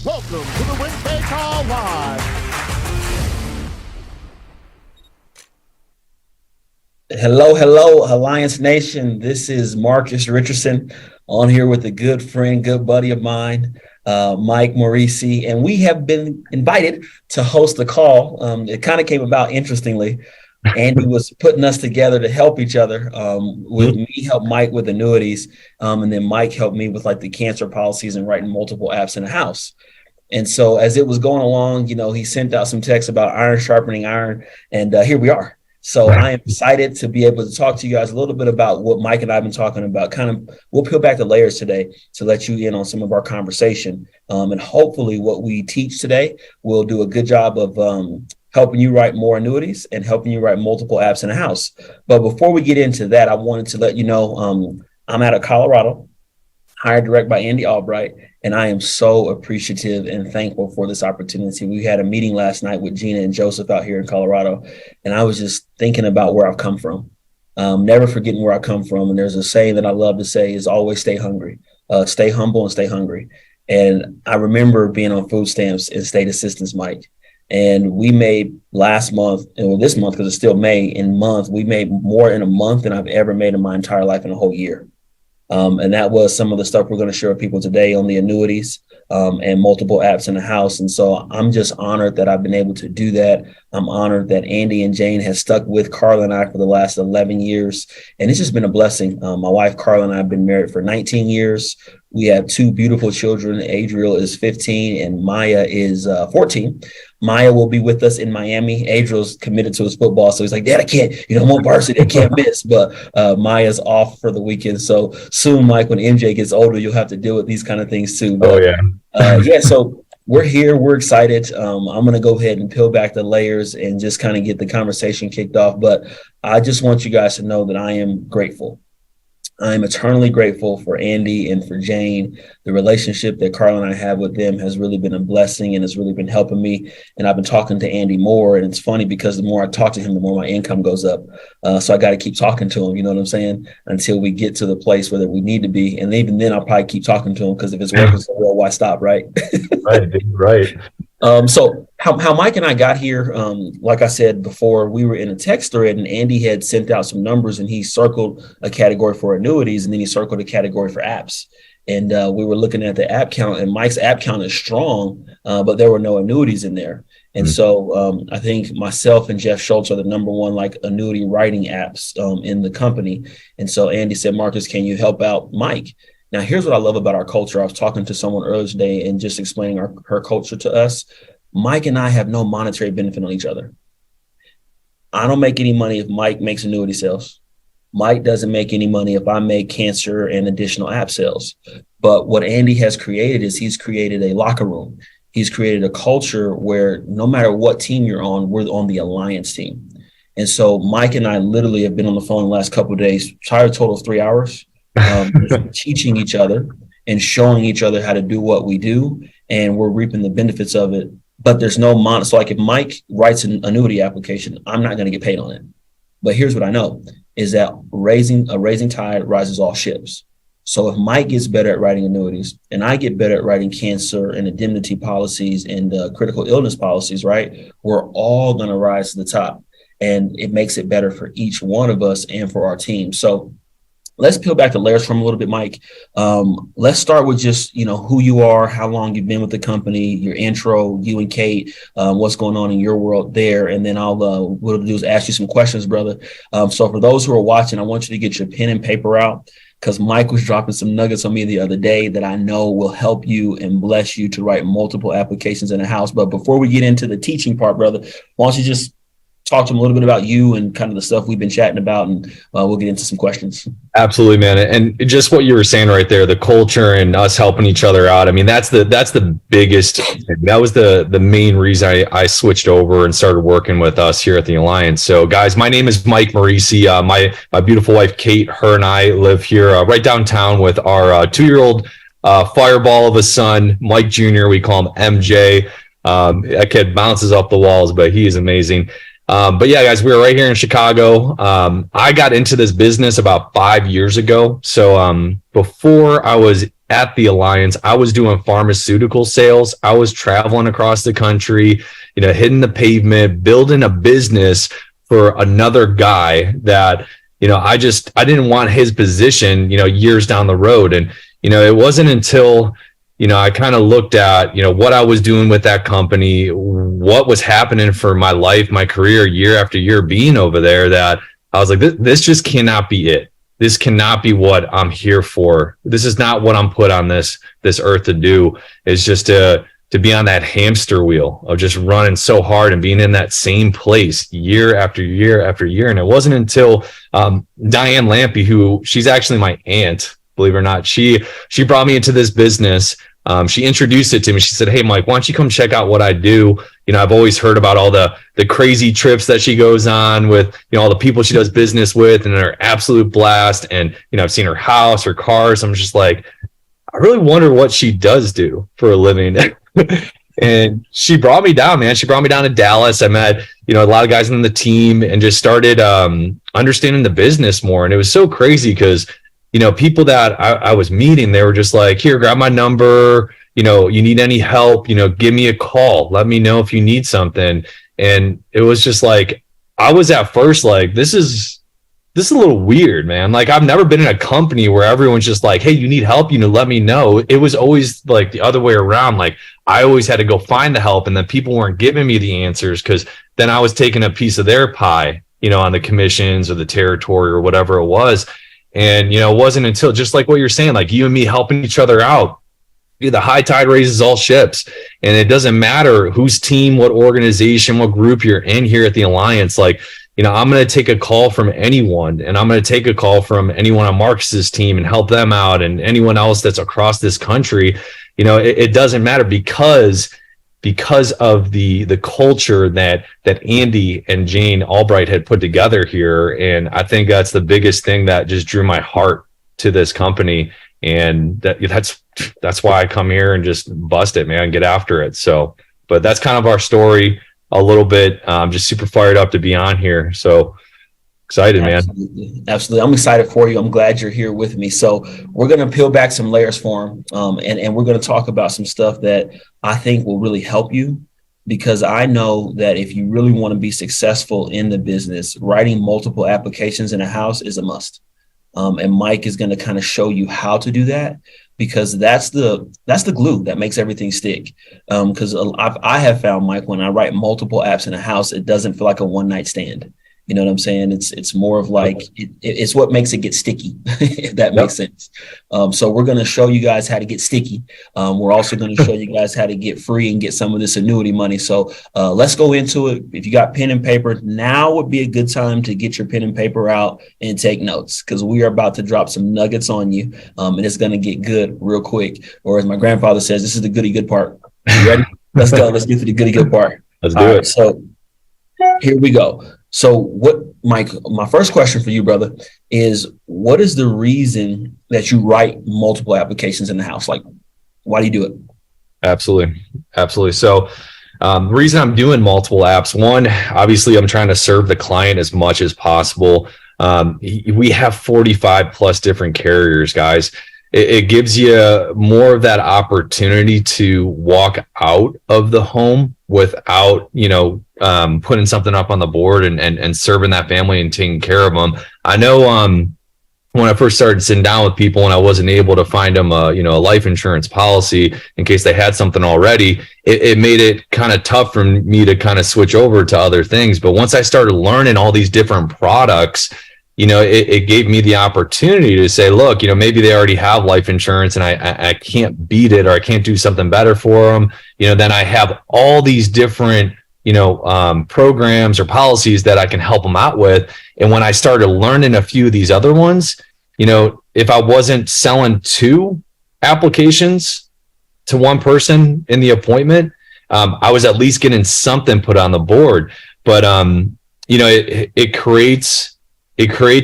Welcome to the Wednesday Call Live. Hello, Alliance Nation. This is Marcus Richardson on here with a good friend, good buddy of mine, Mike Morice, and we have been invited to host the call. It kind of came about interestingly. Andy was putting us together to help each other. With me, help Mike with annuities, and then Mike helped me with like the cancer policies and writing multiple apps in the house. And so as it was going along, he sent out some texts about iron sharpening iron, and here we are. So I am excited to be able to talk to you guys a little bit about what Mike and I have been talking about. We'll peel back the layers today to let you in on some of our conversation. And hopefully what we teach today will do a good job of helping you write more annuities and helping you write multiple apps in the house. But before we get into that, I wanted to let you know I'm out of Colorado, hired direct by Andy Albright, and I am so appreciative and thankful for this opportunity. We had a meeting last night with Gina and Joseph out here in Colorado, and I was just thinking about where I've come from, never forgetting where I come from. And there's a saying that I love to say is always stay hungry, stay humble and stay hungry. And I remember being on food stamps and state assistance, Mike. And we made last month, and this month, because it's still May, we made more in a month than I've ever made in my entire life in a whole year. And that was some of the stuff we're going to share with people today on the annuities and multiple apps in the house. And so I'm just honored that I've been able to do that. I'm honored that Andy and Jane has stuck with Carla and I for the last 11 years. And it's just been a blessing. My wife, Carla, and I have been married for 19 years. We have two beautiful children. Adriel is 15 and Maya is 14. Maya will be with us in Miami. Adriel's committed to his football. So he's like, Dad, I can't, I'm on varsity. I can't miss. But Maya's off for the weekend. So soon, Mike, when MJ gets older, you'll have to deal with these kind of things too. But, so we're here. We're excited. I'm going to go ahead and peel back the layers and just kind of get the conversation kicked off. But I just want you guys to know that I am grateful. I'm eternally grateful for Andy and for Jane. The relationship that Carla and I have with them has really been a blessing and has really been helping me. And I've been talking to Andy more. And it's funny because the more I talk to him, the more my income goes up. So I got to keep talking to him, you know what I'm saying, until we get to the place where we need to be. And even then, I'll probably keep talking to him because if it's working so well, why stop, right? Right. So how Mike and I got here, like I said before, we were in a text thread and Andy had sent out some numbers and he circled a category for annuities and then he circled a category for apps. And we were looking at the app count and Mike's app count is strong, but there were no annuities in there. And so I think myself and Jeff Schultz are the number one annuity writing apps in the company. And so Andy said, Marcus, can you help out Mike? Now, here's what I love about our culture. I was talking to someone earlier today and just explaining her culture to us. Mike and I have no monetary benefit on each other. I don't make any money if Mike makes annuity sales. Mike doesn't make any money if I make cancer and additional app sales. But what Andy has created is he's created a locker room. He's created a culture where no matter what team you're on, we're on the alliance team. And so Mike and I literally have been on the phone the last couple of days, probably a total of 3 hours. Teaching each other and showing each other how to do what we do, and we're reaping the benefits of it. But there's no So like if Mike writes an annuity application, I'm not going to get paid on it. But here's what I know is that a raising tide rises all ships. So if Mike gets better at writing annuities and I get better at writing cancer and indemnity policies and critical illness policies, right, we're all going to rise to the top, and it makes it better for each one of us and for our team. So let's peel back the layers from a little bit, Mike. Let's start with just, who you are, how long you've been with the company, your intro, you and Kate, what's going on in your world there. And then what we'll do is ask you some questions, brother. So for those who are watching, I want you to get your pen and paper out because Mike was dropping some nuggets on me the other day that I know will help you and bless you to write multiple applications in a house. But before we get into the teaching part, brother, why don't you just talk to them a little bit about you and kind of the stuff we've been chatting about, and we'll get into some questions. Absolutely, man. And just what you were saying right there, the culture and us helping each other out. I mean, that's the biggest, that was the main reason I switched over and started working with us here at the Alliance. So guys, my name is Mike Morice. My beautiful wife, Kate, her and I live here right downtown with our 2-year-old fireball of a son, Mike Jr. We call him MJ. That kid bounces off the walls, but he is amazing. But yeah, guys, we're right here in Chicago. I got into this business about 5 years ago. So before I was at the Alliance, I was doing pharmaceutical sales. I was traveling across the country, hitting the pavement, building a business for another guy that, I didn't want his position, years down the road. And, it wasn't until, I kind of looked at, what I was doing with that company, what was happening for my life, my career, year after year being over there, that I was like, this just cannot be it. This cannot be what I'm here for. This is not what I'm put on this earth to do. It's just to be on that hamster wheel of just running so hard and being in that same place year after year after year. And it wasn't until Diane Lampy, who she's actually my aunt, believe it or not, she brought me into this business. She introduced it to me. She said, "Hey, Mike, why don't you come check out what I do?" I've always heard about all the crazy trips that she goes on with, all the people she does business with, and they're absolute blast. And, I've seen her house, her cars. I'm just like, I really wonder what she does do for a living. And she brought me down, man. She brought me down to Dallas. I met, a lot of guys on the team and just started understanding the business more. And it was so crazy because, people that I was meeting, they were just like, "Here, grab my number. You need any help, give me a call. Let me know if you need something." And it was just like, I was at first like, this is a little weird, man. Like, I've never been in a company where everyone's just like, "Hey, you need help, let me know." It was always like the other way around. Like, I always had to go find the help, and then people weren't giving me the answers because then I was taking a piece of their pie, on the commissions or the territory or whatever it was. And, it wasn't until, just like what you're saying, like you and me helping each other out, the high tide raises all ships. And it doesn't matter whose team, what organization, what group you're in here at the Alliance. Like, I'm going to take a call from anyone, and I'm going to take a call from anyone on Marcus's team and help them out, and anyone else that's across this country. It doesn't matter because of the culture that Andy and Jane Albright had put together here. And I think that's the biggest thing that just drew my heart to this company. And that's why I come here and just bust it, man, get after it. So, but that's kind of our story a little bit. I'm just super fired up to be on here. So excited, man. Absolutely. I'm excited for you. I'm glad you're here with me. So we're going to peel back some layers for him. And we're going to talk about some stuff that I think will really help you, because I know that if you really want to be successful in the business, writing multiple applications in a house is a must. And Mike is going to kind of show you how to do that, because that's the glue that makes everything stick. Because I have found, Mike, when I write multiple apps in a house, it doesn't feel like a one night stand. You know what I'm saying? It's more of like, it's what makes it get sticky, if that makes sense. So we're going to show you guys how to get sticky. We're also going to show you guys how to get free and get some of this annuity money. So let's go into it. If you got pen and paper, now would be a good time to get your pen and paper out and take notes, because we are about to drop some nuggets on you, and it's going to get good real quick. Or as my grandfather says, this is the goody good part. You ready? Let's go. Let's get to the goody good part. Let's do it. So here we go. So what, Mike, my first question for you, brother, is what is the reason that you write multiple applications in the house? Like, why do you do it? Absolutely. So the reason I'm doing multiple apps, one, obviously I'm trying to serve the client as much as possible. We have 45 plus different carriers, guys. It gives you more of that opportunity to walk out of the home without, putting something up on the board and serving that family and taking care of them. I know when I first started sitting down with people and I wasn't able to find them a life insurance policy in case they had something already, it made it kind of tough for me to kind of switch over to other things. But once I started learning all these different products, it gave me the opportunity to say, look, maybe they already have life insurance and I can't beat it, or I can't do something better for them. Then I have all these different, programs or policies that I can help them out with. And when I started learning a few of these other ones, if I wasn't selling 2 applications to one person in the appointment, I was at least getting something put on the board. But, it creates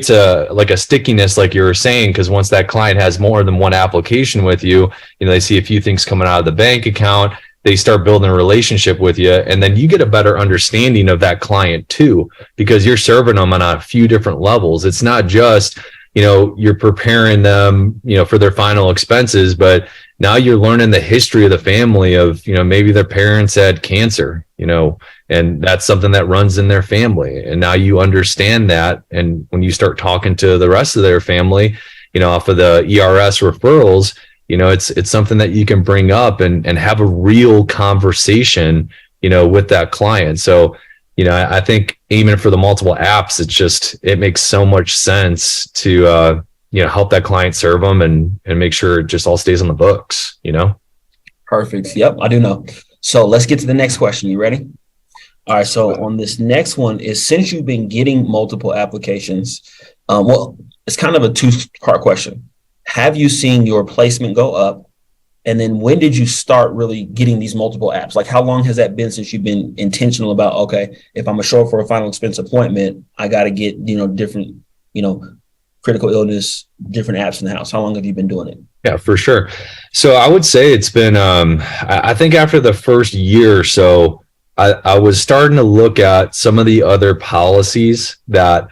a stickiness, like you were saying, because once that client has more than one application with you, they see a few things coming out of the bank account, they start building a relationship with you, and then you get a better understanding of that client too, because you're serving them on a few different levels. It's not just, you're preparing them, for their final expenses, but now you're learning the history of the family of, maybe their parents had cancer, and that's something that runs in their family. And now you understand that. And when you start talking to the rest of their family, off of the ERS referrals, it's something that you can bring up and have a real conversation, with that client. So, I think aiming for the multiple apps, it makes so much sense to, help that client serve them and make sure it just all stays on the books, Perfect. Yep, I do know. So let's get to the next question. You ready? All right. So on this next one is, since you've been getting multiple applications, it's kind of a two-part question. Have you seen your placement go up? And then when did you start really getting these multiple apps? Like, how long has that been since you've been intentional about, okay, if I'm going to show up for a final expense appointment, I got to get, different, critical illness, different apps in the house. How long have you been doing it? Yeah, for sure. So I would say it's been, I think after the first year or so, I was starting to look at some of the other policies that,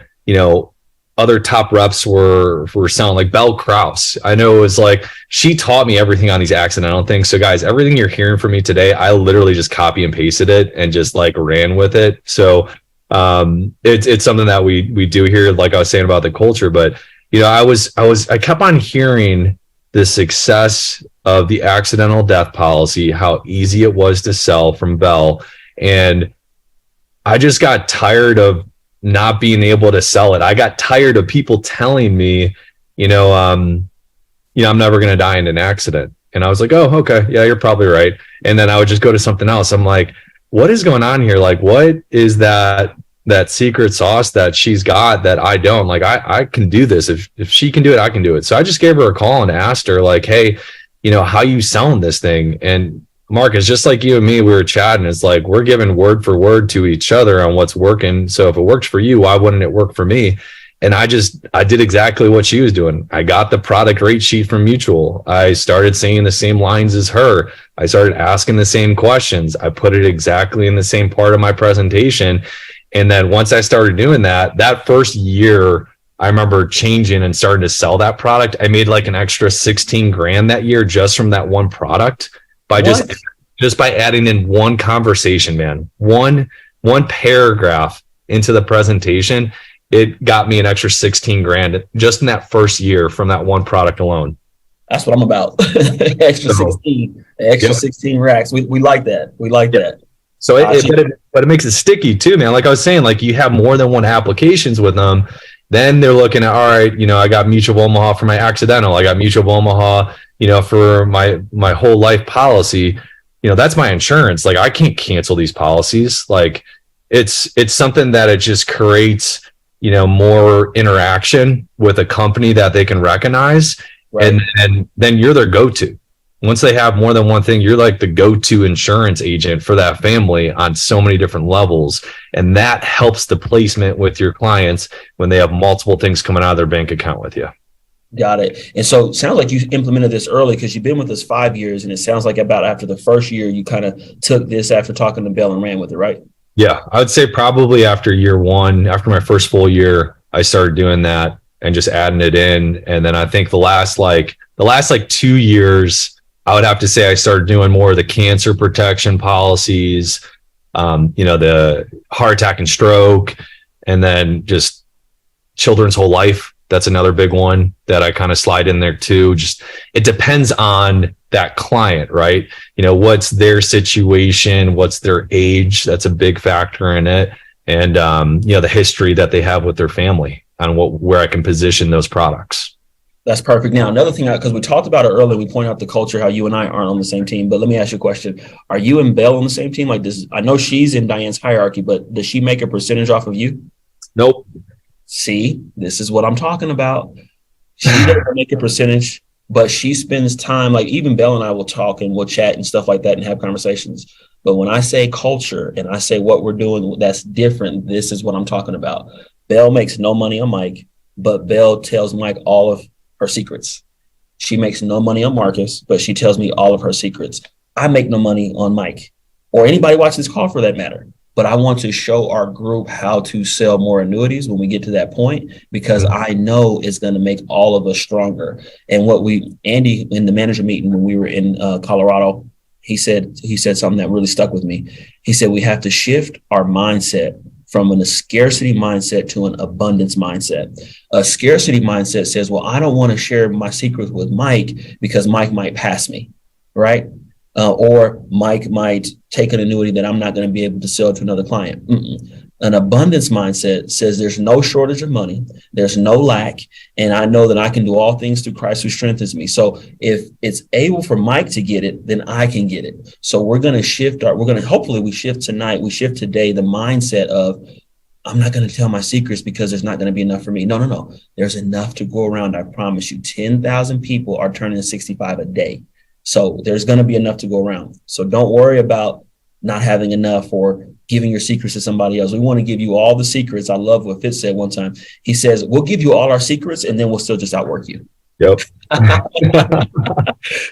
other top reps were selling, like Belle Kraus. I know it was like, she taught me everything on these accidental things. So guys, everything you're hearing from me today, I literally just copy and pasted it and just like ran with it. So it's something that we do here, like I was saying about the culture, but I kept on hearing the success of the accidental death policy, how easy it was to sell from Bell. And I just got tired of not being able to sell it. I got tired of people telling me, I'm never going to die in an accident. And I was like, oh, okay. Yeah, you're probably right. And then I would just go to something else. I'm like, what is going on here? Like, what is that secret sauce that she's got that I don't? Like, I can do this. If she can do it, I can do it. So I just gave her a call and asked her, like, hey, how you selling this thing? And Mark, it's just like you and me, we were chatting. It's like, we're giving word for word to each other on what's working. So if it works for you, why wouldn't it work for me? And I did exactly what she was doing. I got the product rate sheet from Mutual. I started saying the same lines as her. I started asking the same questions. I put it exactly in the same part of my presentation. And then once I started doing that first year, I remember changing and starting to sell that product. I made like an extra 16 grand that year just from that one product by just by adding in one conversation, man. One paragraph into the presentation, it got me an extra 16 grand just in that first year from that one product alone. That's what I'm about. extra 16 racks. We like that. We like that. So but it makes it sticky too, man. Like I was saying, like you have more than one applications with them. Then they're looking at, all right, I got Mutual of Omaha for my accidental. I got Mutual of Omaha, for my whole life policy. That's my insurance. Like I can't cancel these policies. Like it's something that it just creates, more interaction with a company that they can recognize. Right. And then you're their go-to. Once they have more than one thing, you're like the go-to insurance agent for that family on so many different levels. And that helps the placement with your clients when they have multiple things coming out of their bank account with you. Got it. And so it sounds like you implemented this early because you've been with us 5 years. And it sounds like about after the first year, you kind of took this after talking to Bell and ran with it, right? Yeah, I would say probably after year one, after my first full year, I started doing that and just adding it in. And then I think the last 2 years, I would have to say I started doing more of the cancer protection policies, the heart attack and stroke, and then just children's whole life. That's another big one that I kind of slide in there too. Just, it depends on that client, right? What's their situation, what's their age. That's a big factor in it. And, the history that they have with their family and where I can position those products. That's perfect. Now, another thing, because we talked about it earlier, we pointed out the culture, how you and I aren't on the same team. But let me ask you a question. Are you and Belle on the same team? Like this, I know she's in Diane's hierarchy, but does she make a percentage off of you? Nope. See, this is what I'm talking about. She doesn't make a percentage, but she spends time, like even Belle and I will talk and we'll chat and stuff like that and have conversations. But when I say culture and I say what we're doing, that's different. This is what I'm talking about. Belle makes no money on Mike, but Belle tells Mike all of her secrets. She makes no money on Marcus, but she tells me all of her secrets. I make no money on Mike or anybody watching this call for that matter. but I want to show our group how to sell more annuities when we get to that point, because I know it's going to make all of us stronger. And Andy, in the manager meeting when we were in Colorado, he said something that really stuck with me. He said, we have to shift our mindset from a scarcity mindset to an abundance mindset. A scarcity mindset says, well, I don't want to share my secrets with Mike because Mike might pass me, right? Or Mike might take an annuity that I'm not going to be able to sell to another client. An abundance mindset says there's no shortage of money, there's no lack, and I know that I can do all things through Christ who strengthens me. So if it's able for Mike to get it, then I can get it. So we're going to hopefully we shift tonight, we shift today the mindset of, I'm not going to tell my secrets because there's not going to be enough for me. No. There's enough to go around. I promise you, 10,000 people are turning 65 a day. So there's going to be enough to go around. So don't worry about not having enough or giving your secrets to somebody else. We want to give you all the secrets. I love what Fitz said one time. He says, we'll give you all our secrets and then we'll still just outwork you. Yep.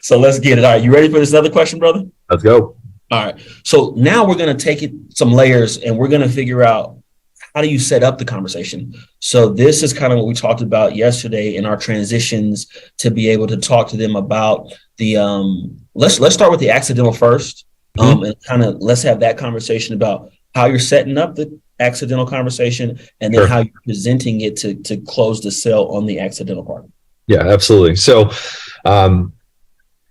So let's get it. All right. You ready for this other question, brother? Let's go. All right. So now we're going to take it some layers and we're going to figure out, how do you set up the conversation? So this is kind of what we talked about yesterday in our transitions to be able to talk to them about the, let's start with the accidental first. And kind of let's have that conversation about how you're setting up the accidental conversation and then how you're presenting it to close the sale on the accidental part. Yeah, absolutely. So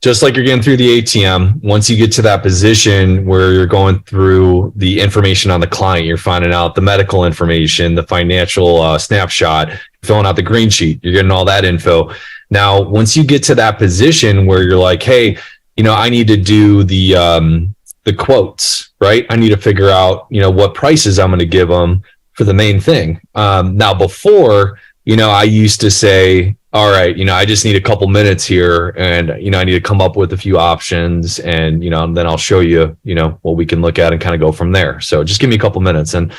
just like you're getting through the ATM, once you get to that position where you're going through the information on the client, you're finding out the medical information, the financial snapshot, filling out the green sheet, you're getting all that info. Now, once you get to that position where you're like, hey, I need to do the quotes, right? I need to figure out, what prices I'm going to give them for the main thing. Now, before, I used to say, all right, I just need a couple minutes here and, I need to come up with a few options and, then I'll show you, what we can look at and kind of go from there. So just give me a couple minutes. And,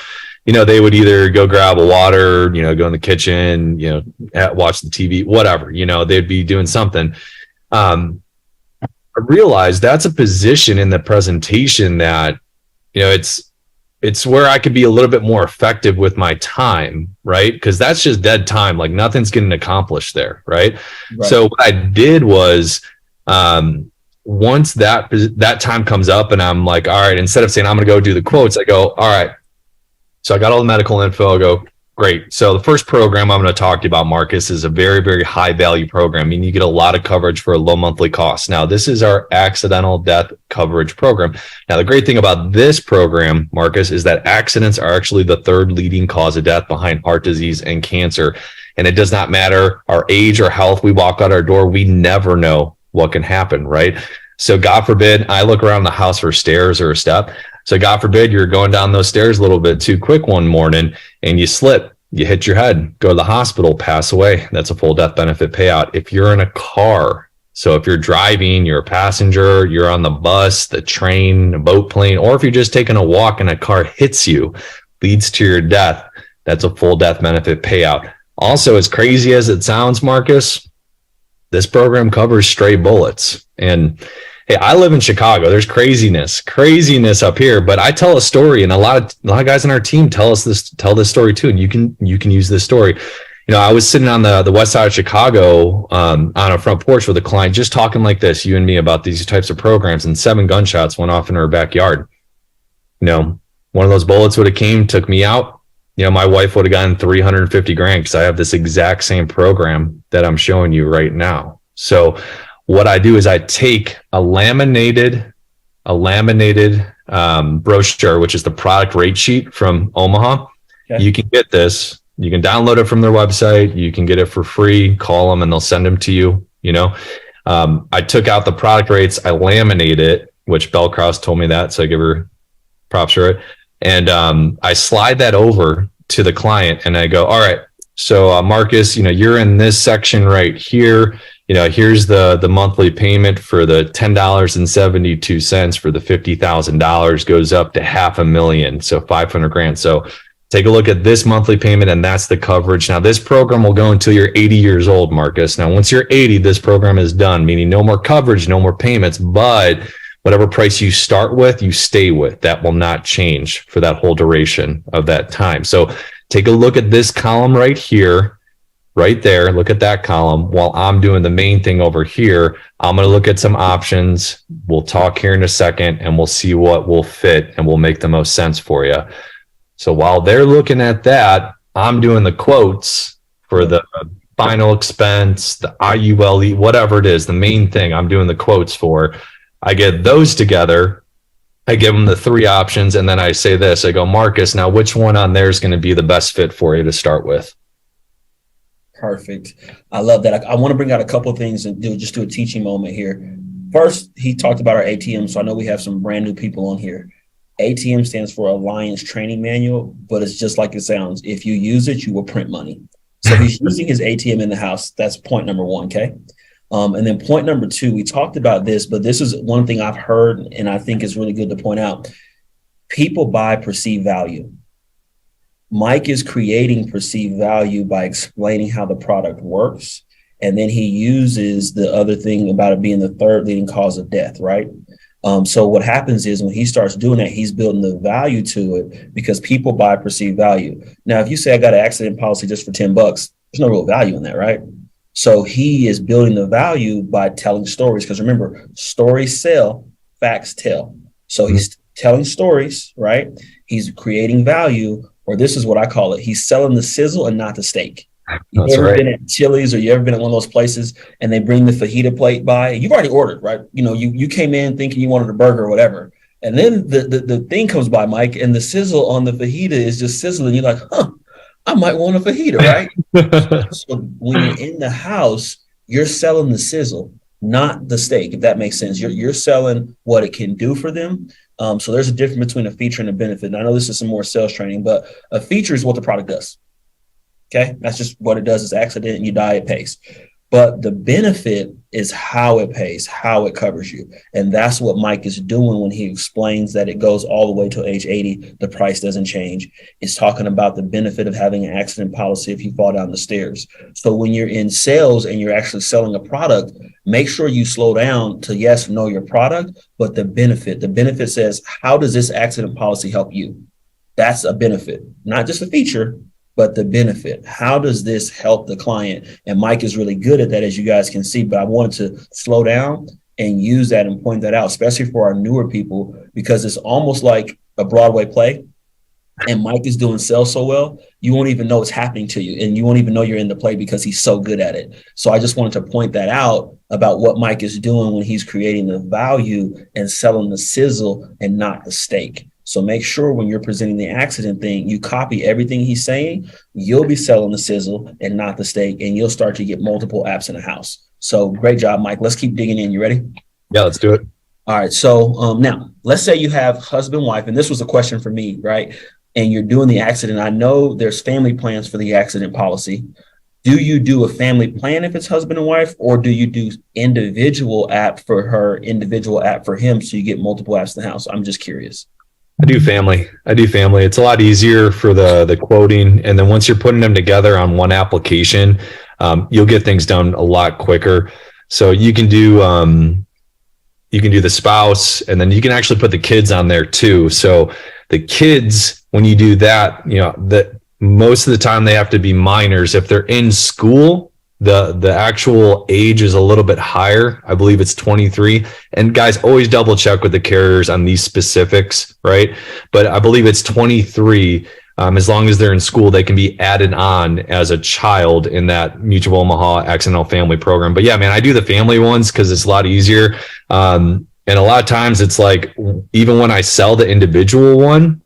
they would either go grab a water, go in the kitchen, watch the TV, whatever, they'd be doing something. I realized that's a position in the presentation that, it's where I could be a little bit more effective with my time, right? Because that's just dead time. Like nothing's getting accomplished there, right? So what I did was, once that time comes up and I'm like, all right, instead of saying I'm going to go do the quotes, I go, all right. So I got all the medical info. I go, great. So the first program I'm going to talk to you about, Marcus, is a very, very high value program. I mean, you get a lot of coverage for a low monthly cost. Now, this is our accidental death coverage program. Now, the great thing about this program, Marcus, is that accidents are actually the third leading cause of death behind heart disease and cancer. And it does not matter our age or health. We walk out our door. We never know what can happen, right? So God forbid, I look around the house for stairs or a step. So God forbid you're going down those stairs a little bit too quick one morning and you slip, you hit your head, go to the hospital, pass away. That's a full death benefit payout. If you're in a car, so if you're driving, you're a passenger, you're on the bus, the train, the boat, plane, or if you're just taking a walk and a car hits you, leads to your death, that's a full death benefit payout. Also, as crazy as it sounds, Marcus, this program covers stray bullets. And hey, I live in Chicago. There's craziness up here, but I tell a story, and a lot of guys on our team tell this story too. And you can use this story. I was sitting on the west side of Chicago on a front porch with a client, just talking like this, you and me, about these types of programs, and 7 gunshots went off in her backyard. One of those bullets would have came, took me out. My wife would have gotten $350,000 because I have this exact same program that I'm showing you right now. So what I do is I take a laminated brochure, which is the product rate sheet from Omaha. Okay. You can get this. You can download it from their website. You can get it for free. Call them and they'll send them to you. I took out the product rates. I laminate it, which Bell Kraus told me that, so I give her props for it. And I slide that over to the client and I go, all right, so Marcus, you're in this section right here. Here's the monthly payment for the $10.72 for the $50,000 goes up to $500,000. So $500,000. So take a look at this monthly payment, and that's the coverage. Now, this program will go until you're 80 years old, Marcus. Now, once you're 80, this program is done, meaning no more coverage, no more payments. But whatever price you start with, you stay with. That will not change for that whole duration of that time. So take a look at this column right here, right there. Look at that column while I'm doing the main thing over here. I'm going to look at some options. We'll talk here in a second and we'll see what will fit and will make the most sense for you. So while they're looking at that, I'm doing the quotes for the final expense, the IULE, whatever it is, the main thing I'm doing the quotes for. I get those together. I give them the 3 options. And then I say this, I go, Marcus, now which one on there is going to be the best fit for you to start with? Perfect. I love that. I want to bring out a couple of things and do a teaching moment here. First, he talked about our ATM. So I know we have some brand new people on here. ATM stands for Alliance Training Manual, but it's just like it sounds. If you use it, you will print money. So he's using his ATM in the house. That's point number 1. Okay. And then point number 2, we talked about this, but this is one thing I've heard, and I think is really good to point out. People buy perceived value. Mike is creating perceived value by explaining how the product works. And then he uses the other thing about it being the 3rd leading cause of death, right? So what happens is when he starts doing that, he's building the value to it because people buy perceived value. Now, if you say I got an accident policy just for $10, there's no real value in that, right? So he is building the value by telling stories, because remember, stories sell, facts tell. So he's telling stories, right? He's creating value, or this is what I call it. He's selling the sizzle and not the steak. You ever been at Chili's or you ever been at one of those places and they bring the fajita plate by? You've already ordered, right? You know, you came in thinking you wanted a burger or whatever. And then the thing comes by, Mike, and the sizzle on the fajita is just sizzling. You're like, I might want a fajita, right? So when you're in the house, you're selling the sizzle, not the steak, if that makes sense. You're selling what it can do for them. So there's a difference between a feature and a benefit. And I know this is some more sales training, but a feature is what the product does. Okay, that's just what it does. It's accident and you die, it pays. But the benefit is how it pays, how it covers you. And that's what Mike is doing when he explains that it goes all the way to age 80. The price doesn't change. It's talking about the benefit of having an accident policy if you fall down the stairs. So when you're in sales and you're actually selling a product, make sure you slow down to, yes, know your product, but the benefit says, how does this accident policy help you? That's a benefit, not just a feature, but the benefit. How does this help the client? And Mike is really good at that, as you guys can see, but I wanted to slow down and use that and point that out, especially for our newer people, because it's almost like a Broadway play. And Mike is doing sales so well, you won't even know it's happening to you. And you won't even know you're in the play because he's so good at it. So I just wanted to point that out about what Mike is doing when he's creating the value and selling the sizzle and not the steak. So make sure when you're presenting the accident thing, you copy everything he's saying. You'll be selling the sizzle and not the steak, and you'll start to get multiple apps in the house. So great job, Mike. Let's keep digging in. You ready? Yeah, let's do it. All right. So now let's say you have husband, wife, and this was a question for me, right? And you're doing the accident. I know there's family plans for the accident policy. Do you do a family plan if it's husband and wife, or do you do individual app for her, individual app for him, so you get multiple apps in the house? I'm just curious. I do family. It's a lot easier for the quoting. And then once you're putting them together on one application, you'll get things done a lot quicker. So you can do the spouse, and then you can actually put the kids on there too. So the kids, when you do that, that most of the time they have to be minors. If they're in school, the actual age is a little bit higher. I believe it's 23. And guys, always double check with the carriers on these specifics, right? But I believe it's 23. As long as they're in school, they can be added on as a child in that Mutual Omaha Accidental Family Program. But yeah, man, I do the family ones because it's a lot easier. And a lot of times it's like, even when I sell the individual one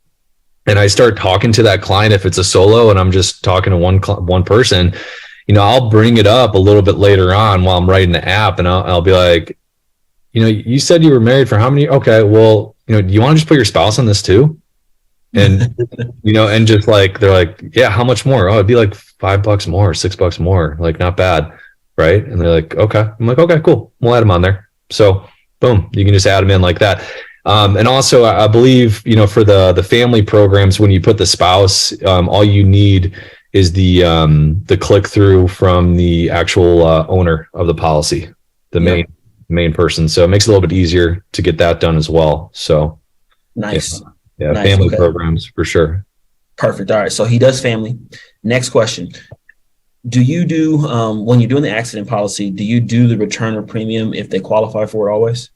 and I start talking to that client, if it's a solo and I'm just talking to one person, I'll bring it up a little bit later on while I'm writing the app, and I'll be like, you said you were married for how many? Okay, well, do you want to just put your spouse on this too? And, and just like, they're like, yeah, how much more? Oh, it'd be like $5 more, $6 more, like not bad. Right. And they're like, okay. I'm like, okay, cool. We'll add them on there. So boom, you can just add them in like that. And also I believe, for the family programs, when you put the spouse, all you need is the click through from the actual owner of the policy, the main. main person. So it makes it a little bit easier to get that done as well. So Nice. yeah, Nice. family Okay. programs for sure. Perfect. All right. So he does family. Next question. Do you do, when you're doing the accident policy, do you do the return of premium if they qualify for it always?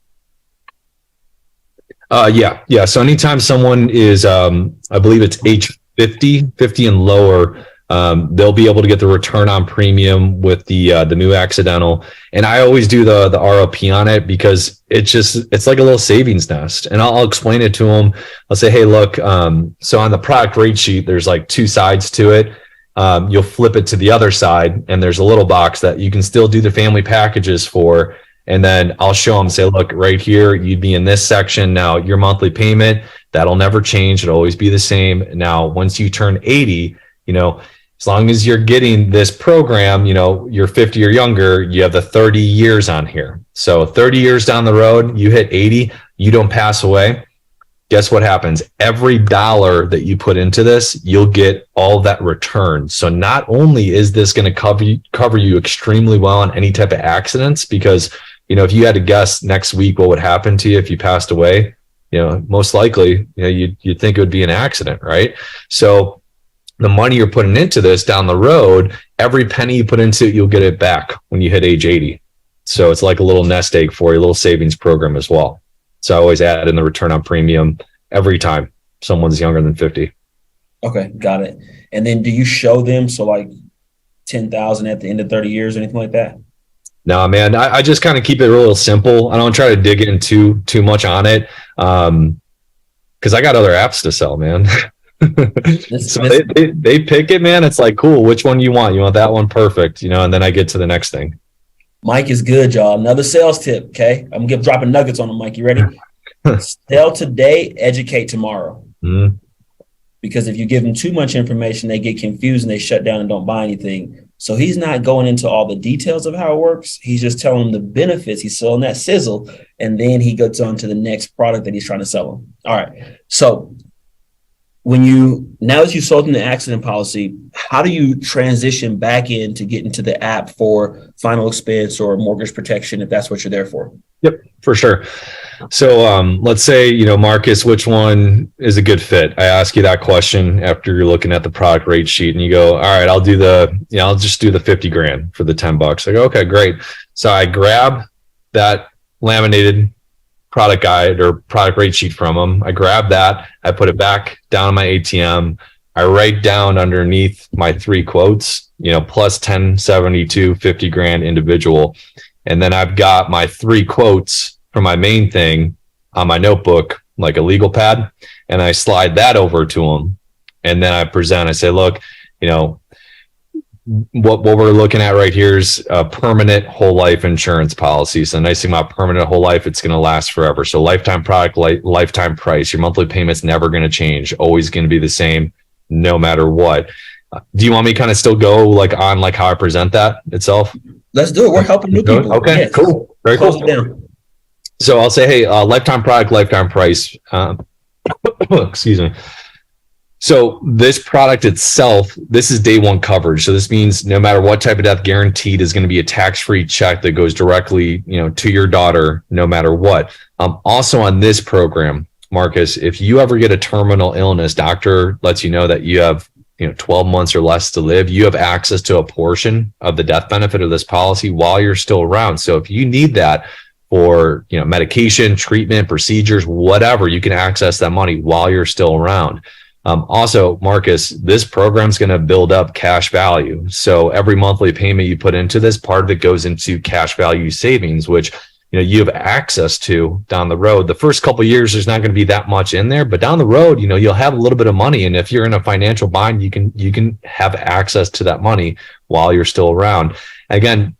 Yeah. So anytime someone is, I believe it's age 50 and lower, they'll be able to get the return on premium with the new accidental. And I always do the ROP on it because it's like a little savings nest. And I'll explain it to them. I'll say, hey, look, so on the product rate sheet, there's like two sides to it. You'll flip it to the other side and there's a little box that you can still do the family packages for. And then I'll show them, say, look, right here, you'd be in this section. Now your monthly payment, that'll never change. It'll always be the same. Now, once you turn 80, as long as you're getting this program, you're 50 or younger, you have the 30 years on here. So 30 years down the road, you hit 80, you don't pass away. Guess what happens? Every dollar that you put into this, you'll get all that return. So not only is this going to cover you extremely well on any type of accidents, because, if you had to guess next week what would happen to you if you passed away, most likely, you'd think it would be an accident, right? So the money you're putting into this down the road, every penny you put into it, you'll get it back when you hit age 80. So it's like a little nest egg for you, a little savings program as well. So I always add in the return on premium every time someone's younger than 50. Okay, got it. And then do you show them, so like 10,000 at the end of 30 years or anything like that? No, man, I just kind of keep it real simple. I don't try to dig in too much on it because I got other apps to sell, man. So they pick it, man. It's like, cool, which one you want? You want that one? Perfect. And then I get to the next thing. Mike is good, y'all. Another sales tip, okay? I'm going to dropping nuggets on him, Mike. You ready? Sell today, educate tomorrow. Mm-hmm. Because if you give them too much information, they get confused and they shut down and don't buy anything. So he's not going into all the details of how it works. He's just telling them the benefits. He's selling that sizzle, and then he goes on to the next product that he's trying to sell them. All right. So now that you sold them the accident policy, how do you transition back in to get into the app for final expense or mortgage protection, if that's what you're there for? Yep, for sure. So let's say, Marcus, which one is a good fit? I ask you that question after you're looking at the product rate sheet and you go, all right, I'll just do the 50 grand for the $10. I go, okay, great. So I grab that laminated product guide or product rate sheet from them. I grab that, I put it back down on my ATM. I write down underneath my three quotes, plus 10, 72, 50 grand individual. And then I've got my three quotes for my main thing on my notebook, like a legal pad. And I slide that over to them. And then I present, I say, look, what we're looking at right here is a permanent whole life insurance policy. So the nice thing about permanent whole life, it's going to last forever. So lifetime product, lifetime price, your monthly payment's never going to change, always going to be the same no matter what. Do you want me to kind of still go on how I present that itself? Let's do it. We're helping new people. Okay, yes. Cool. Very cool. So I'll say, hey, lifetime product, lifetime price. Excuse me. So this product itself, this is day one coverage. So this means no matter what type of death, guaranteed is going to be a tax-free check that goes directly, to your daughter, no matter what. Also on this program, Marcus, if you ever get a terminal illness, doctor lets you know that you have 12 months or less to live, you have access to a portion of the death benefit of this policy while you're still around. So if you need that for, medication, treatment, procedures, whatever, you can access that money while you're still around. Also, Marcus, this program is going to build up cash value. So every monthly payment you put into this, part of it goes into cash value savings, which you have access to down the road. The first couple of years, there's not going to be that much in there, but down the road, you'll have a little bit of money. And if you're in a financial bind, you can have access to that money while you're still around. Again,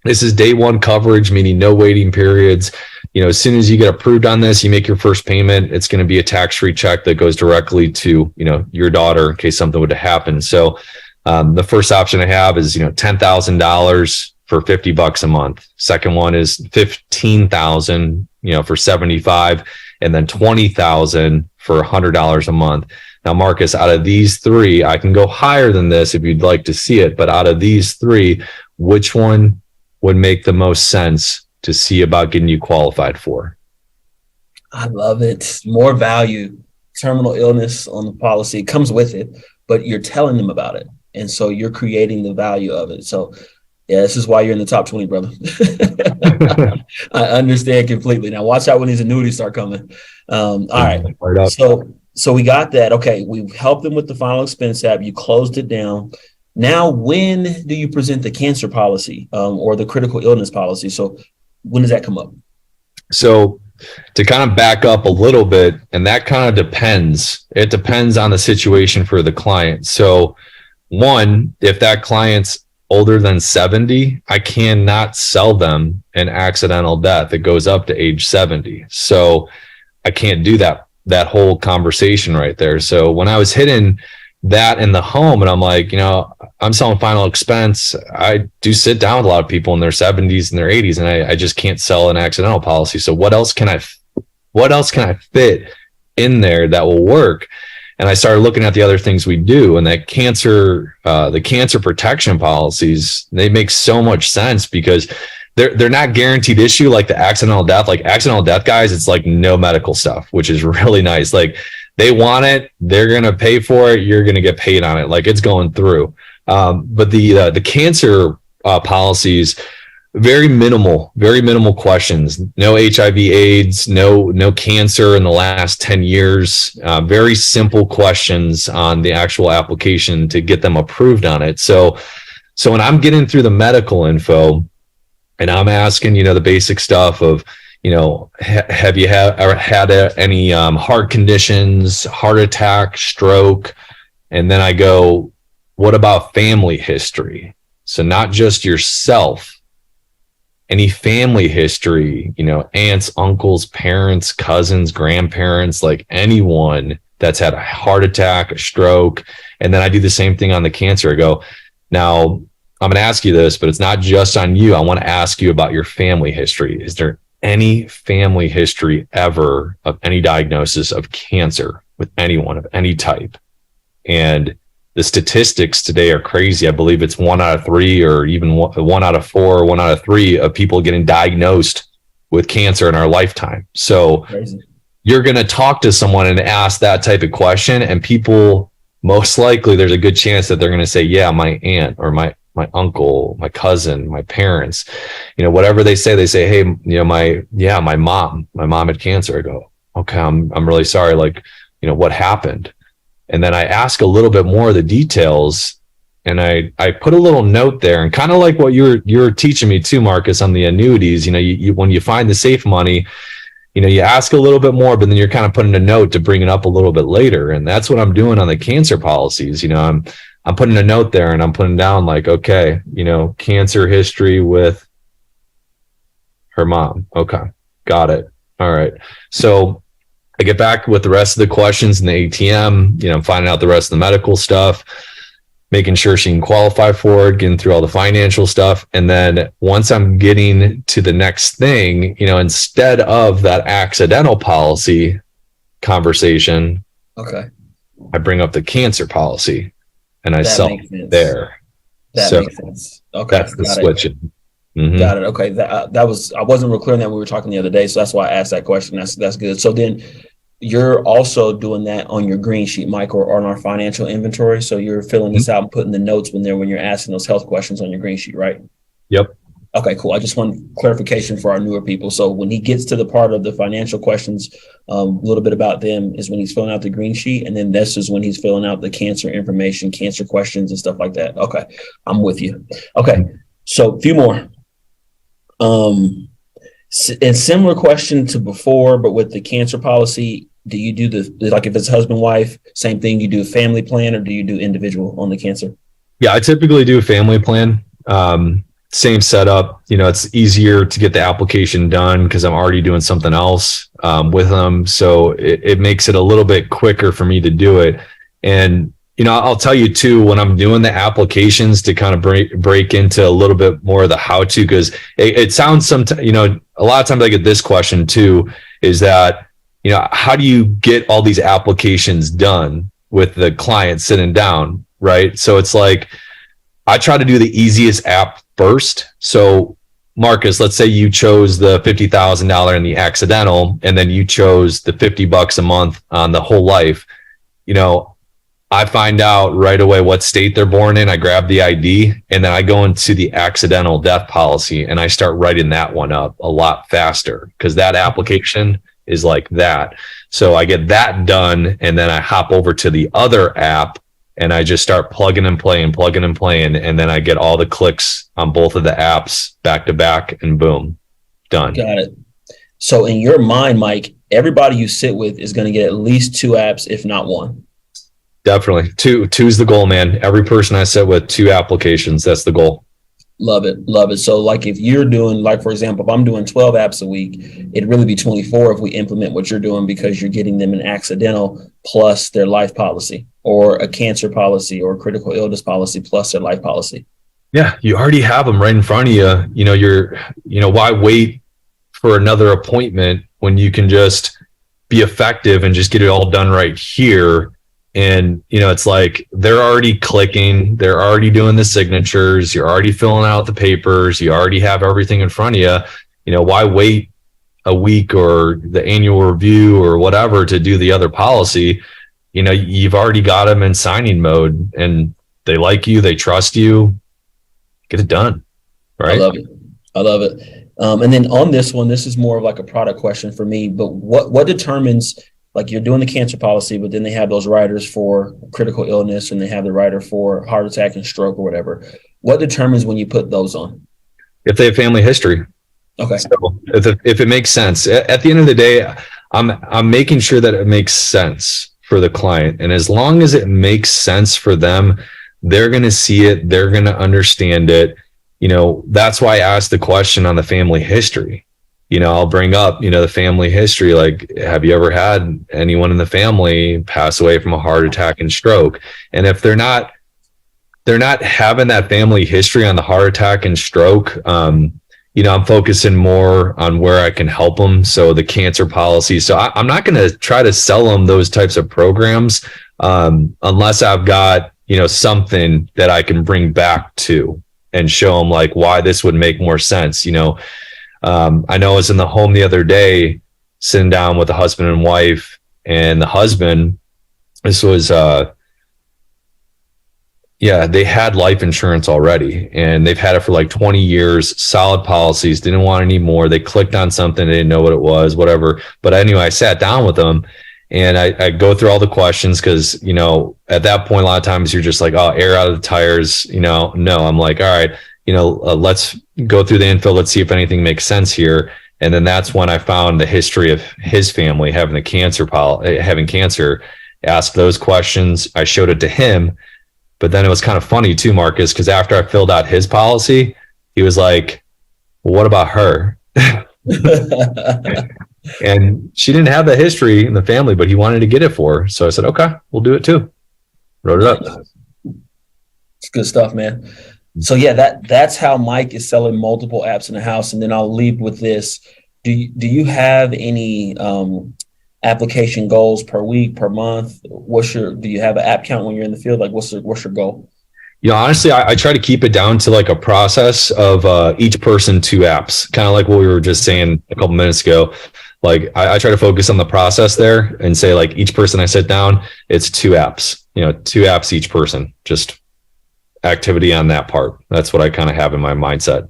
this is day one coverage, meaning no waiting periods. As soon as you get approved on this, you make your first payment, it's going to be a tax-free check that goes directly to, your daughter in case something would happen. So the first option I have is, $10,000 for $50 a month. Second one is $15,000, for 75, and then $20,000 for $100 a month. Now, Marcus, out of these three, I can go higher than this if you'd like to see it, but out of these three, which one would make the most sense to see about getting you qualified for. I love it. More value. Terminal illness on the policy comes with it, but you're telling them about it. And so you're creating the value of it. So yeah, this is why you're in the top 20, brother. I understand completely. Now watch out when these annuities start coming. All right. So we got that. Okay. We've helped them with the final expense app. You closed it down. Now, when do you present the cancer policy or the critical illness policy? So when does that come up? So to kind of back up a little bit, and that kind of depends. It depends on the situation for the client. So one, if that client's older than 70, I cannot sell them an accidental death. It goes up to age 70. So I can't do that whole conversation right there. So when I was hitting that in the home and I'm like, I'm selling final expense, I do sit down with a lot of people in their 70s and their 80s, and I just can't sell an accidental policy. So what else can I fit in there that will work? And I started looking at the other things we do, and that the cancer protection policies, they make so much sense because they're not guaranteed issue like the accidental death. Like accidental death guys, it's like no medical stuff, which is really nice. Like they want it, they're going to pay for it, you're going to get paid on it. Like it's going through. But the cancer policies, very minimal questions. No HIV, AIDS, no cancer in the last 10 years. Very simple questions on the actual application to get them approved on it. So when I'm getting through the medical info and I'm asking, the basic stuff of, have you had any heart conditions, heart attack, stroke? And then I go, what about family history? So not just yourself, any family history, aunts, uncles, parents, cousins, grandparents, like anyone that's had a heart attack, a stroke. And then I do the same thing on the cancer. I go, now I'm going to ask you this, but it's not just on you. I want to ask you about your family history. Is there any family history ever of any diagnosis of cancer with anyone of any type? And the statistics today are crazy. I believe it's 1 out of 3 or even 1 out of 4 or 1 out of 3 of people getting diagnosed with cancer in our lifetime. So crazy. You're going to talk to someone and ask that type of question, and people, most likely there's a good chance that they're going to say, yeah, my aunt or my uncle, my cousin, my parents, whatever they say, hey, my mom had cancer. I go, okay, I'm really sorry. Like, what happened? And then I ask a little bit more of the details, and I put a little note there, and kind of like what you're teaching me too, Marcus, on the annuities, you when you find the safe money, you ask a little bit more, but then you're kind of putting a note to bring it up a little bit later. And that's what I'm doing on the cancer policies. I'm putting a note there, and I'm putting down like, okay, cancer history with her mom. Okay. Got it. All right. So I get back with the rest of the questions in the ATM, I'm finding out the rest of the medical stuff, making sure she can qualify for it, getting through all the financial stuff. And then once I'm getting to the next thing, instead of that accidental policy conversation, okay, I bring up the cancer policy and I sell there. That makes sense. Okay. That's the switching. Mm-hmm. Got it. Okay. That was, I wasn't real clear on that when we were talking the other day. So that's why I asked that question. That's good. So then you're also doing that on your green sheet, Mike, or on our financial inventory. So you're filling this out and putting the notes when you're asking those health questions on your green sheet, right? Yep. Okay, cool. I just want clarification for our newer people. So when he gets to the part of the financial questions, a little bit about them is when he's filling out the green sheet. And then this is when he's filling out the cancer information, cancer questions and stuff like that. Okay. I'm with you. Okay. So a few more. And similar question to before, but with the cancer policy, do you do like if it's husband, wife, same thing, you do a family plan, or do you do individual on the cancer? Yeah, I typically do a family plan. Same setup. It's easier to get the application done because I'm already doing something else with them. So it makes it a little bit quicker for me to do it. And I'll tell you too, when I'm doing the applications to kind of break into a little bit more of the how-to, because it sounds a lot of times I get this question too, is that, how do you get all these applications done with the client sitting down, right? So it's like, I try to do the easiest app first. So Marcus, let's say you chose the $50,000 in the accidental, and then you chose the $50 a month on the whole life. I find out right away what state they're born in. I grab the ID, and then I go into the accidental death policy and I start writing that one up a lot faster because that application is like that. So I get that done, and then I hop over to the other app and I just start plugging and playing. And then I get all the clicks on both of the apps back to back, and boom, done. Got it. So in your mind, Mike, everybody you sit with is going to get at least 2 apps, if not 1. Definitely. Two's the goal, man. Every person I sit with, 2 applications. That's the goal. Love it. Love it. So like if you're doing, like, for example, if I'm doing 12 apps a week, it'd really be 24 if we implement what you're doing, because you're getting them an accidental plus their life policy, or a cancer policy, or a critical illness policy plus their life policy. Yeah. You already have them right in front of you. Why wait for another appointment when you can just be effective and just get it all done right here? And, it's like they're already clicking, they're already doing the signatures, you're already filling out the papers, you already have everything in front of you. Why wait a week or the annual review or whatever to do the other policy? You've already got them in signing mode, and they like you, they trust you. Get it done. Right. I love it. And then on this one, this is more of like a product question for me, but what determines, like, you're doing the cancer policy, but then they have those riders for critical illness, and they have the rider for heart attack and stroke or whatever. What determines when you put those on? If they have family history. Okay. So if it makes sense, at the end of the day, I'm making sure that it makes sense for the client. And as long as it makes sense for them, they're going to see it. They're going to understand it. That's why I asked the question on the family history. I'll bring up, the family history. Like, have you ever had anyone in the family pass away from a heart attack and stroke? And if they're not having that family history on the heart attack and stroke, I'm focusing more on where I can help them. So the cancer policy. So I'm not going to try to sell them those types of programs unless I've got, something that I can bring back to and show them like why this would make more sense. I know I was in the home the other day, sitting down with a husband and wife, and the husband, this was, they had life insurance already, and they've had it for like 20 years, solid policies, didn't want any more. They clicked on something, they didn't know what it was, whatever. But anyway, I sat down with them, and I go through all the questions, because, at that point, a lot of times you're just like, oh, air out of the tires, no, I'm like, all right, let's go through the info. Let's see if anything makes sense here. And then that's when I found the history of his family having having cancer, asked those questions. I showed it to him, but then it was kind of funny too, Marcus, because after I filled out his policy, he was like, well, what about her? And she didn't have the history in the family, but he wanted to get it for her. So I said, okay, we'll do it too. Wrote it up. It's good stuff, man. So yeah, that's how Mike is selling multiple apps in the house. And then I'll leave with this. Do you have any application goals per week, per month? Do you have an app count when you're in the field? Like what's your goal? Honestly, I try to keep it down to like a process of each person 2 apps, kind of like what we were just saying a couple minutes ago. Like I try to focus on the process there and say, like, each person I sit down, it's 2 apps, 2 apps each person, just activity on that part. That's what I kind of have in my mindset.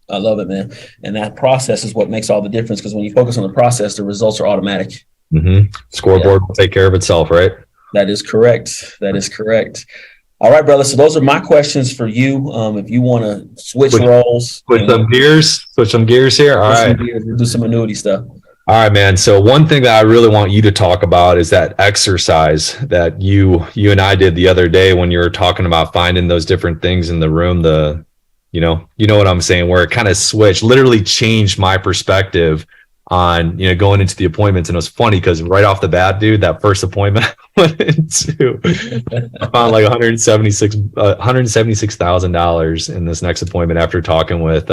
I love it, man. And that process is what makes all the difference, because when you focus on the process, the results are automatic. Mm-hmm. Scoreboard will take care of itself, right? That is correct. All right, brother. So those are my questions for you. If you want to switch roles, switch some gears here. All right. We'll do some annuity stuff. All right, man. So one thing that I really want you to talk about is that exercise that you and I did the other day when you were talking about finding those different things in the room. You know what I'm saying, where it kind of switched, literally changed my perspective on, going into the appointments. And it was funny because right off the bat, dude, that first appointment I went into, I found like $176,000 in this next appointment after talking with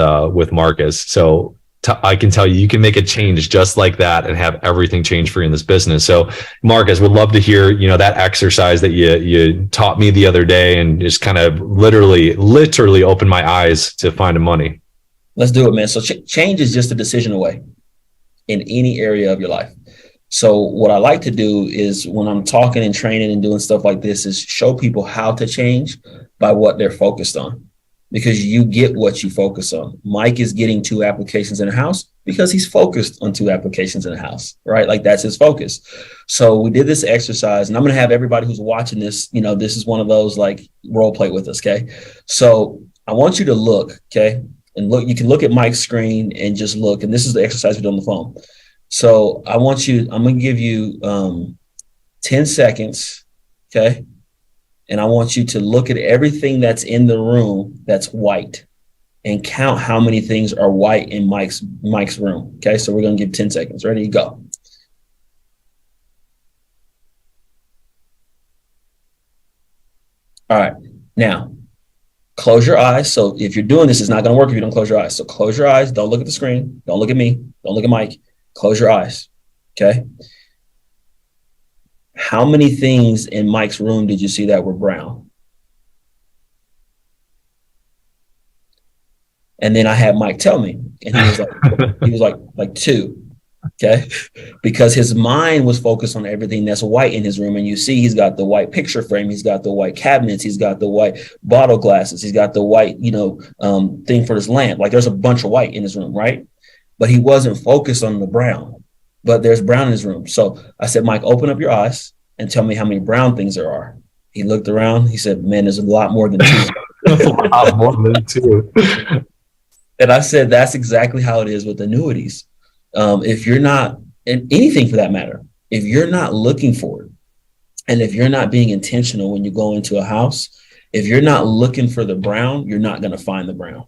Marcus. So I can tell you can make a change just like that and have everything change for you in this business. So Marcus, would love to hear, that exercise that you taught me the other day and just kind of literally opened my eyes to finding money. Let's do it, man. So change is just a decision away in any area of your life. So what I like to do is when I'm talking and training and doing stuff like this is show people how to change by what they're focused on, because you get what you focus on. Mike is getting 2 applications in a house because he's focused on 2 applications in a house, right? Like that's his focus. So we did this exercise, and I'm going to have everybody who's watching this, this is one of those like role play with us. Okay. So I want you to look, okay. And look, you can look at Mike's screen and just look, and this is the exercise we do on the phone. So I'm going to give you 10 seconds. Okay. And I want you to look at everything that's in the room that's white and count how many things are white in Mike's room. Okay. So we're going to give 10 seconds. Ready? Go. All right. Now close your eyes. So if you're doing this, it's not going to work if you don't close your eyes. So close your eyes. Don't look at the screen. Don't look at me. Don't look at Mike. Close your eyes. Okay. How many things in Mike's room did you see that were brown? And then I had Mike tell me, and he was like 2. Okay. Because his mind was focused on everything that's white in his room. And you see, he's got the white picture frame. He's got the white cabinets. He's got the white bottle glasses. He's got the white, thing for his lamp. Like there's a bunch of white in his room, right? But he wasn't focused on the brown, but there's brown in his room. So I said, Mike, open up your eyes and tell me how many brown things there are. He looked around. He said, man, there's a lot more than 2. A lot more than 2. And I said, that's exactly how it is with annuities. If you're not, and anything for that matter, if you're not looking for it, and if you're not being intentional when you go into a house, if you're not looking for the brown, you're not going to find the brown.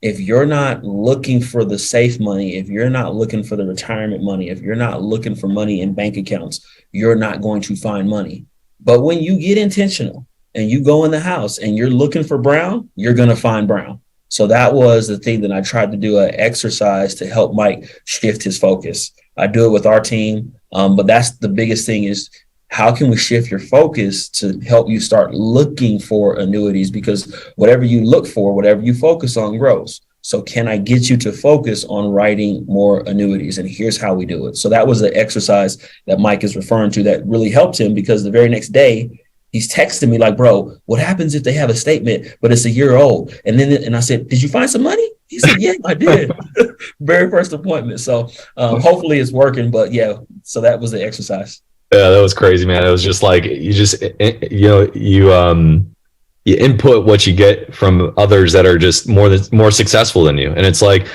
If you're not looking for the safe money, if you're not looking for the retirement money, if you're not looking for money in bank accounts, you're not going to find money. But when you get intentional and you go in the house and you're looking for brown, you're going to find brown. So that was the thing that I tried to do, an exercise to help Mike shift his focus. I do it with our team, but that's the biggest thing is how can we shift your focus to help you start looking for annuities? Because whatever you look for, whatever you focus on grows. So can I get you to focus on writing more annuities? And here's how we do it. So that was the exercise that Mike is referring to that really helped him, because the very next day, he's texting me like, bro, what happens if they have a statement, but it's a year old? And I said, did you find some money? He said, yeah, I did. Very first appointment. So hopefully it's working. But yeah, so that was the exercise. Yeah, that was crazy, man. It was just like, you input what you get from others that are just more successful than you. And it's like,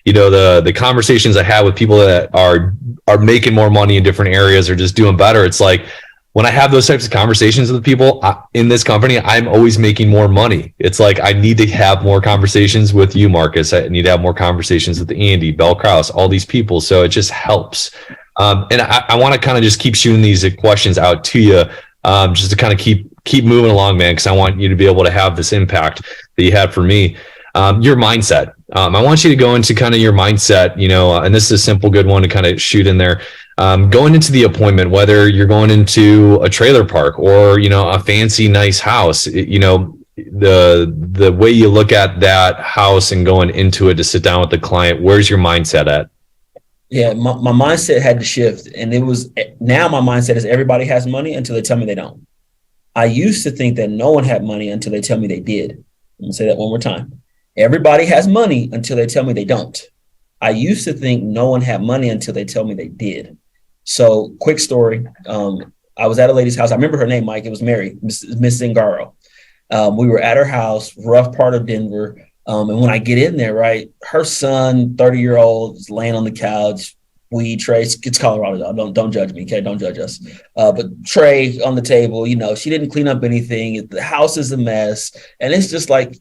the conversations I have with people that are making more money in different areas or just doing better. It's like, when I have those types of conversations with people in this company, I'm always making more money. It's like, I need to have more conversations with you, Marcus. I need to have more conversations with Andy, Bell Krause, all these people. So it just helps. And I want to kind of just keep shooting these questions out to you, just to kind of keep moving along, man, because I want you to be able to have this impact that you had for me. Your mindset. I want you to go into kind of your mindset, and this is a simple, good one to kind of shoot in there. Going into the appointment, whether you're going into a trailer park or, a fancy, nice house, the way you look at that house and going into it to sit down with the client, where's your mindset at? Yeah, my mindset had to shift. And now my mindset is everybody has money until they tell me they don't. I used to think that no one had money until they tell me they did. I'm going to say that one more time. Everybody has money until they tell me they don't. I used to think no one had money until they tell me they did. So quick story. I was at a lady's house. I remember her name, Mike. It was Mary, Miss Zingaro. We were at her house, rough part of Denver. And when I get in there, right, her son, 30-year-old, is laying on the couch. Weed tray. It's Colorado, though. Don't judge me, okay? Don't judge us. But tray on the table. She didn't clean up anything. The house is a mess, and it's just like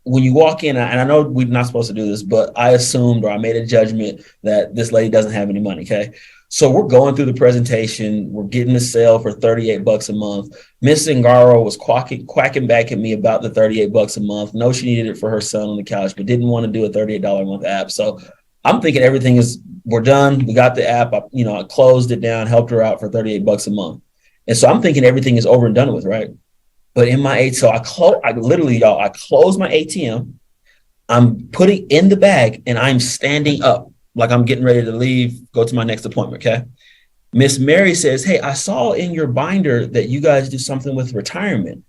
when you walk in. And I know we're not supposed to do this, but I assumed or I made a judgment that this lady doesn't have any money. Okay. So we're going through the presentation. We're getting the sale for $38 a month. Miss Zingaro was quacking back at me about the $38 a month. No, she needed it for her son on the couch, but didn't want to do a $38 a month app. So I'm thinking we're done. We got the app. I closed it down, helped her out for $38 a month. And so I'm thinking everything is over and done with, right? But in my I closed my ATM. I'm putting in the bag and I'm standing up like I'm getting ready to leave, go to my next appointment. Okay. Miss Mary says, hey, I saw in your binder that you guys do something with retirement.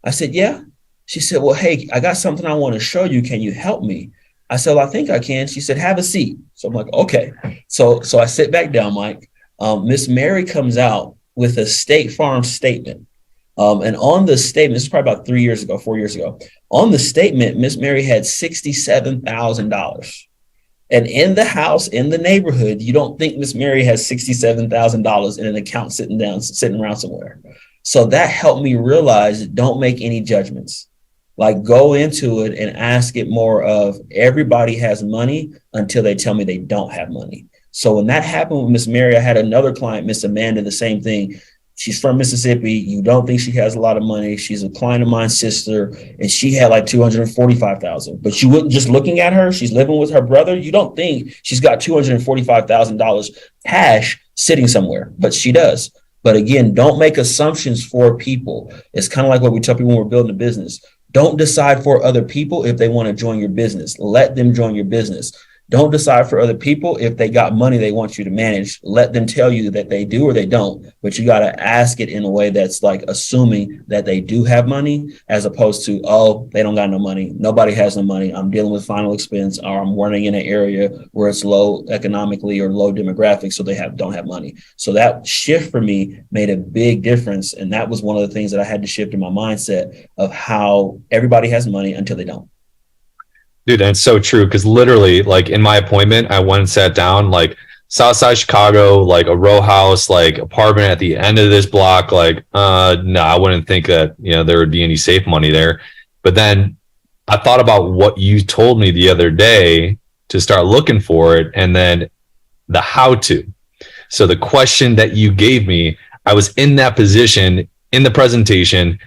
I said, yeah. She said, well, hey, I got something I want to show you. Can you help me? I said, well, I think I can. She said, have a seat. So I'm like, okay. So I sit back down, Mike. Miss Mary comes out with a State Farm statement. And on the statement, this is probably about 4 years ago, on the statement, Miss Mary had $67,000. And in the house, in the neighborhood, you don't think Miss Mary has $67,000 in an account sitting around somewhere. So that helped me realize, don't make any judgments. Like, go into it and ask it more of, everybody has money until they tell me they don't have money. So when that happened with Miss Mary, I had another client, Miss Amanda, the same thing. She's from Mississippi. You don't think she has a lot of money. She's a client of mine's sister, and she had like $245,000. But you wouldn't, just looking at her, she's living with her brother. You don't think she's got $245,000 cash sitting somewhere, but she does. But again, don't make assumptions for people. It's kind of like what we tell people when we're building a business. Don't decide for other people if they want to join your business. Let them join your business. Don't decide for other people if they got money they want you to manage. Let them tell you that they do or they don't. But you got to ask it in a way that's like assuming that they do have money, as opposed to, oh, they don't got no money. Nobody has no money. I'm dealing with final expense, or I'm running in an area where it's low economically or low demographics, so they don't have money. So that shift for me made a big difference. And that was one of the things that I had to shift in my mindset of how everybody has money until they don't. Dude, and it's so true, because literally, like, in my appointment, I went and sat down, like, Southside Chicago, like a row house, like apartment at the end of this block. Like, no, I wouldn't think that, there would be any safe money there. But then I thought about what you told me the other day to start looking for it, and then the how to. So the question that you gave me, I was in that position in the presentation,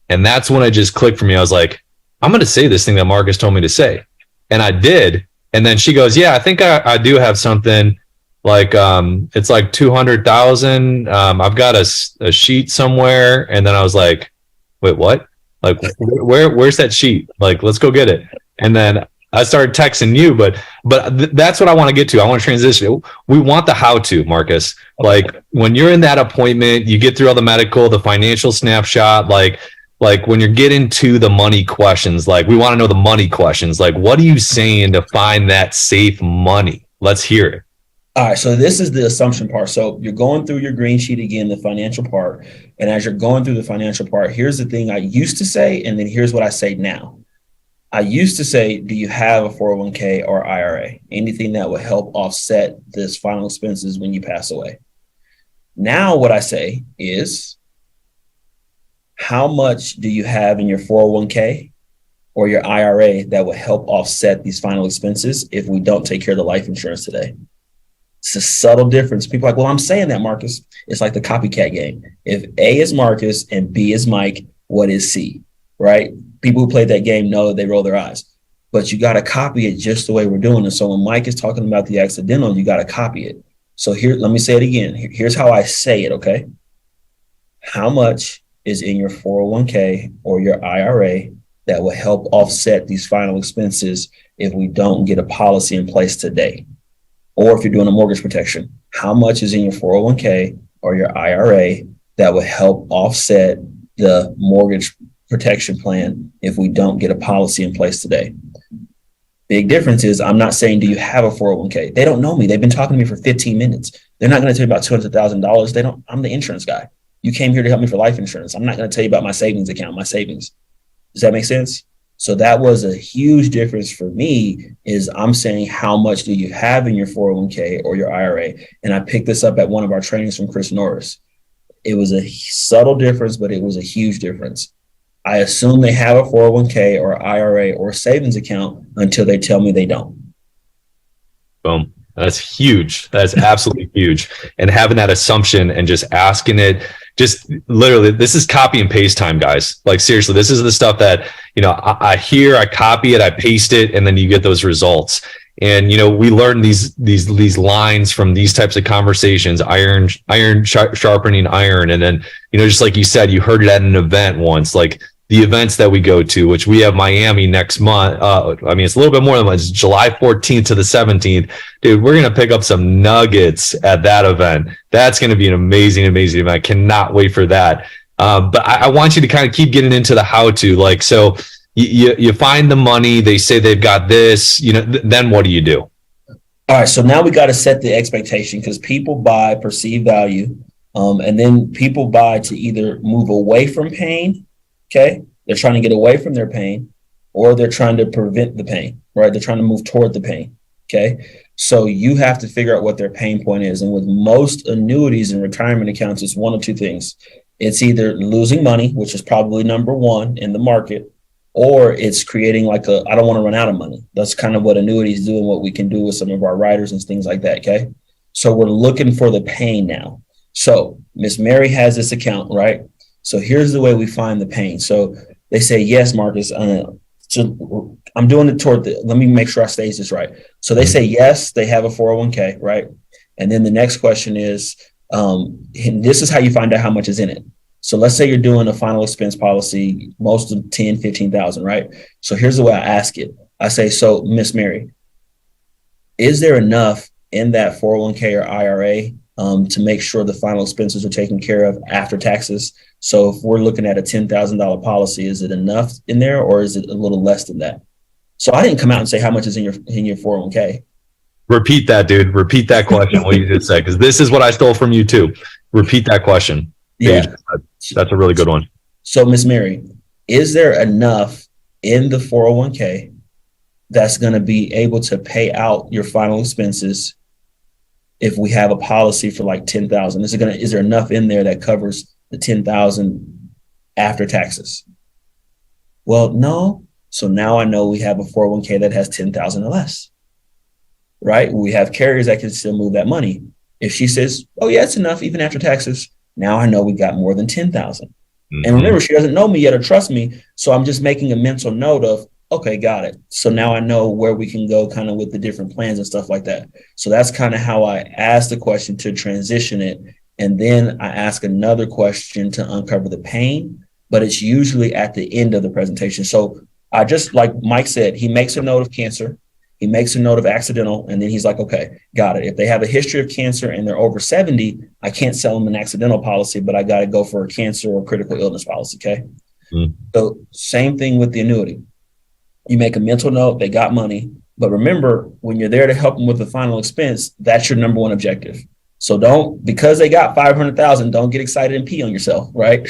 and that's when it just clicked for me. I was like, I'm going to say this thing that Marcus told me to say. And I did. And then she goes, yeah, I think I do have something like, it's like 200,000. I've got a sheet somewhere. And then I was like, wait, what? Like, where's that sheet? Like, let's go get it. And then I started texting you, but that's what I want to get to. I want to transition. We want the how to, Marcus. Like, when you're in that appointment, you get through all the medical, the financial snapshot, like when you're getting to the money questions, like, we want to know the money questions. Like, what are you saying to find that safe money? Let's hear it. All right. So this is the assumption part. So you're going through your green sheet again, the financial part. And as you're going through the financial part, here's the thing I used to say, and then here's what I say now. I used to say, do you have a 401k or IRA? Anything that will help offset this final expenses when you pass away. Now what I say is, how much do you have in your 401k or your IRA that will help offset these final expenses if we don't take care of the life insurance today? It's a subtle difference. People are like, well, I'm saying that, Marcus. It's like the copycat game. If A is Marcus and B is Mike, what is C, right? People who play that game know they roll their eyes, but you got to copy it just the way we're doing it. So when Mike is talking about the accidental, you got to copy it. So here, let me say it again. Here's how I say it, okay? How much is in your 401k or your IRA that will help offset these final expenses if we don't get a policy in place today? Or if you're doing a mortgage protection, how much is in your 401k or your IRA that will help offset the mortgage protection plan if we don't get a policy in place today? Big difference is, I'm not saying, do you have a 401k? They don't know me. They've been talking to me for 15 minutes. They're not going to tell you about $200,000. I'm the insurance guy. You came here to help me for life insurance. I'm not going to tell you about my savings account, my savings. Does that make sense? So that was a huge difference for me, is I'm saying, how much do you have in your 401k or your IRA? And I picked this up at one of our trainings from Chris Norris. It was a subtle difference, but it was a huge difference. I assume they have a 401k or IRA or savings account until they tell me they don't. Boom. That's huge. That's absolutely huge. And having that assumption and just asking it, just literally, this is copy and paste time, guys. Like, seriously, this is the stuff that, I hear, I copy it, I paste it, and then you get those results. And, we learn these lines from these types of conversations, iron sharpening iron. And then, just like you said, you heard it at an event once, like, the events that we go to, which we have Miami next month. I mean, it's a little bit more than it's July 14th to the 17th. Dude, we're going to pick up some nuggets at that event. That's going to be an amazing, amazing event. I cannot wait for that. But I want you to kind of keep getting into the how-to. Like, so you find the money, they say they've got this, you know, then what do you do? All right, so now we got to set the expectation, because people buy perceived value, and then people buy to either move away from pain, okay? They're trying to get away from their pain, or they're trying to prevent the pain, right? They're trying to move toward the pain, okay? So you have to figure out what their pain point is. And with most annuities and retirement accounts, it's one of two things. It's either losing money, which is probably number one in the market, or it's creating like I don't want to run out of money. That's kind of what annuities do and what we can do with some of our riders and things like that, okay? So we're looking for the pain now. So Miss Mary has this account, right? So here's the way we find the pain. So they say, yes, Marcus, so I'm doing it toward let me make sure I stage this right. So they say, yes, they have a 401k, right? And then the next question is, and this is how you find out how much is in it. So let's say you're doing a final expense policy, most of 10, 15,000, right? So here's the way I ask it. I say, so Miss Mary, is there enough in that 401k or IRA to make sure the final expenses are taken care of after taxes? So if we're looking at a $10,000 policy, is it enough in there, or is it a little less than that? So I didn't come out and say how much is in your 401k. Repeat that, dude. Repeat that question, what you just said, because this is what I stole from you too. Repeat that question. Yeah. That's a really good one. So Miss Mary, is there enough in the 401k that's going to be able to pay out your final expenses if we have a policy for like 10,000? Is there enough in there that covers the 10,000 after taxes? Well, no. So now I know we have a 401k that has 10,000 or less, right? We have carriers that can still move that money. If she says, oh yeah, it's enough even after taxes, now I know we got more than 10,000. Mm-hmm. And remember, she doesn't know me yet or trust me. So I'm just making a mental note of, okay, got it. So now I know where we can go kind of with the different plans and stuff like that. So that's kind of how I ask the question to transition it. And then I ask another question to uncover the pain, but it's usually at the end of the presentation. So I just, like Mike said, he makes a note of cancer. He makes a note of accidental, and then he's like, okay, got it. If they have a history of cancer and they're over 70, I can't sell them an accidental policy, but I got to go for a cancer or critical illness policy, okay? Mm. So same thing with the annuity. You make a mental note, they got money, but remember, when you're there to help them with the final expense, that's your number one objective. So don't, because they got 500,000, don't get excited and pee on yourself, right?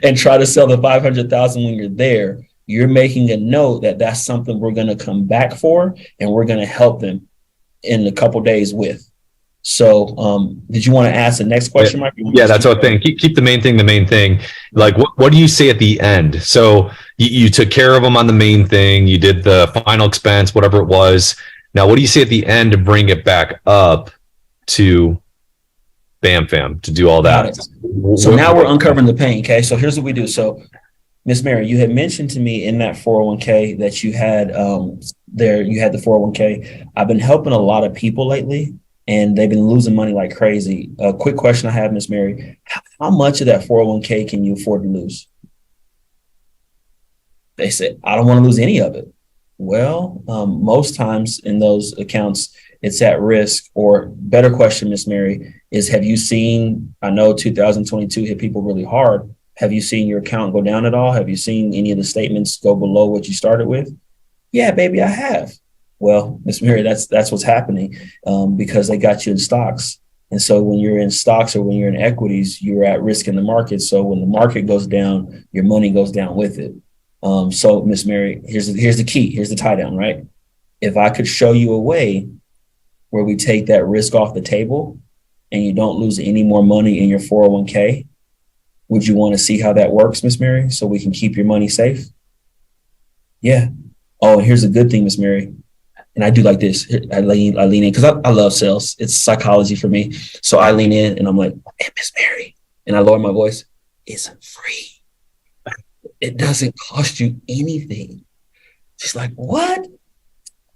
And try to sell the 500,000 when you're there. You're making a note that that's something we're going to come back for, and we're going to help them in a couple days with. So did you want to ask the next question, Mike? Yeah, that's what I'm saying. Keep the main thing. Like, what do you say at the end? So you took care of them on the main thing. You did the final expense, whatever it was. Now, what do you say at the end to bring it back up to bam, fam, to do all that? So now we're uncovering the pain, okay? So here's what we do. So Miss Mary, you had mentioned to me in that 401k that you had you had the 401k. I've been helping a lot of people lately, and they've been losing money like crazy. A quick question I have, Miss Mary, how much of that 401k can you afford to lose? They said, I don't want to lose any of it. Well, most times in those accounts, it's at risk. Or better question, Miss Mary, is have you seen, I know 2022 hit people really hard. Have you seen your account go down at all? Have you seen any of the statements go below what you started with? Yeah, baby, I have. Well, Miss Mary, that's what's happening because they got you in stocks. And so when you're in stocks or when you're in equities, you're at risk in the market. So when the market goes down, your money goes down with it. So Miss Mary, here's the key. Here's the tie down, right? If I could show you a way where we take that risk off the table and you don't lose any more money in your 401k, would you want to see how that works, Miss Mary, so we can keep your money safe? Yeah. Oh, and here's a good thing, Miss Mary. And I do like this. I lean in because I love sales. It's psychology for me. So I lean in and I'm like, hey, Miss Mary. And I lower my voice. It's free. It doesn't cost you anything. She's like, what? I'm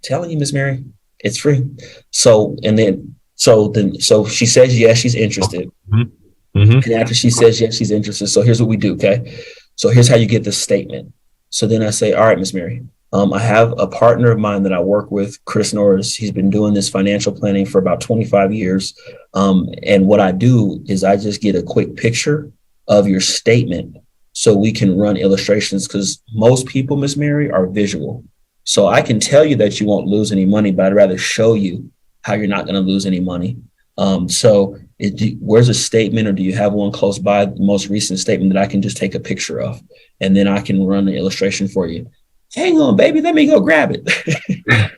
telling you, Miss Mary, it's free. So she says, yes, she's interested. Mm-hmm. Mm-hmm. And after she says, yes, she's interested. So here's what we do. Okay. So here's how you get the statement. So then I say, all right, Miss Mary, I have a partner of mine that I work with, Chris Norris. He's been doing this financial planning for about 25 years. And what I do is I just get a quick picture of your statement so we can run illustrations, because most people, Miss Mary, are visual. So I can tell you that you won't lose any money, but I'd rather show you how you're not going to lose any money. Where's a statement, or do you have one close by, the most recent statement that I can just take a picture of, and then I can run the illustration for you? Hang on, baby, let me go grab it.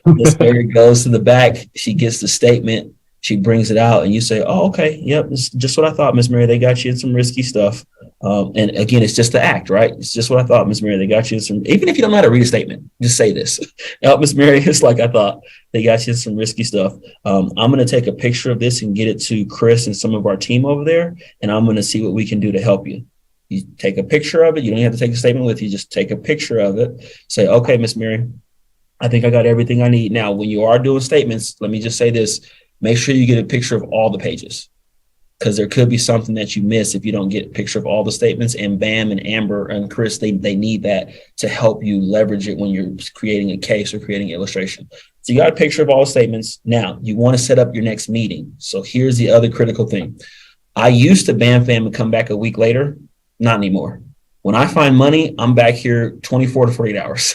Miss Mary goes to the back. She gets the statement. She brings it out, and you say, oh, okay, yep, it's just what I thought, Miss Mary. They got you in some risky stuff. And again, it's just the act, right? It's just what I thought, Miss Mary. They got you in some, even if you don't know how to read a statement, just say this. Miss Mary, it's like I thought. They got you in some risky stuff. I'm going to take a picture of this and get it to Chris and some of our team over there, and I'm going to see what we can do to help you. You take a picture of it. You don't have to take a statement with you. Just take a picture of it. Say, okay, Miss Mary, I think I got everything I need. Now, when you are doing statements, let me just say this. Make sure you get a picture of all the pages, because there could be something that you miss if you don't get a picture of all the statements. And Bam and Amber and Chris, they need that to help you leverage it when you're creating a case or creating an illustration. So you got a picture of all the statements. Now you want to set up your next meeting. So here's the other critical thing. I used to Bam Fam and come back a week later. Not anymore. When I find money, I'm back here 24 to 48 hours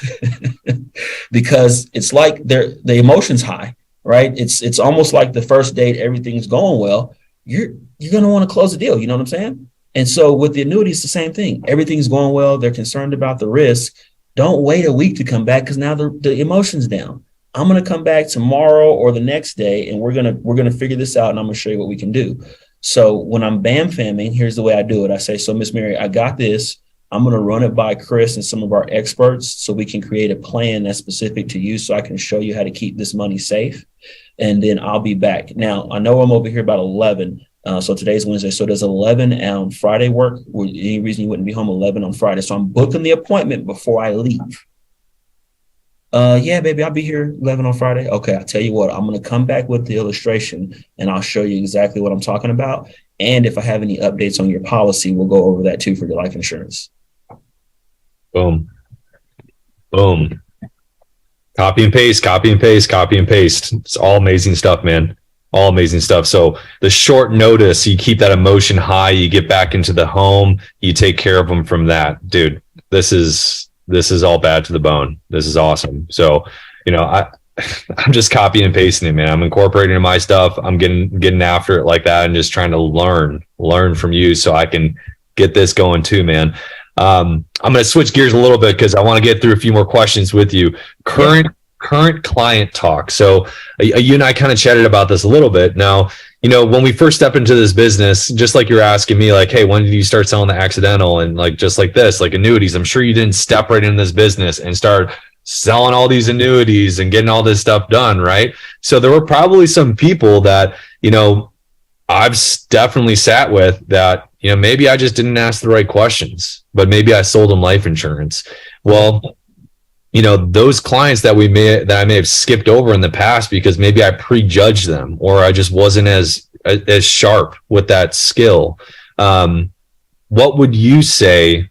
because it's like the emotion's high, right? It's almost like the first date, everything's going well. You're going to want to close the deal. You know what I'm saying? And so with the annuities, the same thing. Everything's going well. They're concerned about the risk. Don't wait a week to come back, because now the emotion's down. I'm going to come back tomorrow or the next day, and we're going to figure this out, and I'm going to show you what we can do. So when I'm Bam Famming, here's the way I do it. I say, so Miss Mary, I got this. I'm going to run it by Chris and some of our experts so we can create a plan that's specific to you, so I can show you how to keep this money safe. And then I'll be back. Now, I know I'm over here about 11. So today's Wednesday. So does 11 on Friday work? Any reason you wouldn't be home 11 on Friday? So I'm booking the appointment before I leave. Yeah, baby, I'll be here 11 on Friday. Okay, I'll tell you what, I'm going to come back with the illustration and I'll show you exactly what I'm talking about. And if I have any updates on your policy, we'll go over that too for your life insurance. Boom. Boom. Copy and paste, copy and paste, copy and paste. It's all amazing stuff, man. All amazing stuff. So the short notice, you keep that emotion high, you get back into the home, you take care of them from that. Dude, this is all bad to the bone. This is awesome. So, I'm just copying and pasting it, man. I'm incorporating in my stuff. I'm getting after it like that and just trying to learn from you so I can get this going too, man. I'm going to switch gears a little bit because I want to get through a few more questions with you. Current client talk. So you and I kind of chatted about this a little bit. Now, when we first step into this business, just like you're asking me, like, hey, when did you start selling the accidental? And like, just like this, like annuities, I'm sure you didn't step right in this business and start selling all these annuities and getting all this stuff done, right? So there were probably some people that, I've definitely sat with that, maybe I just didn't ask the right questions, but maybe I sold them life insurance. Well, those clients that I may have skipped over in the past because maybe I prejudged them or I just wasn't as sharp with that skill. What would you say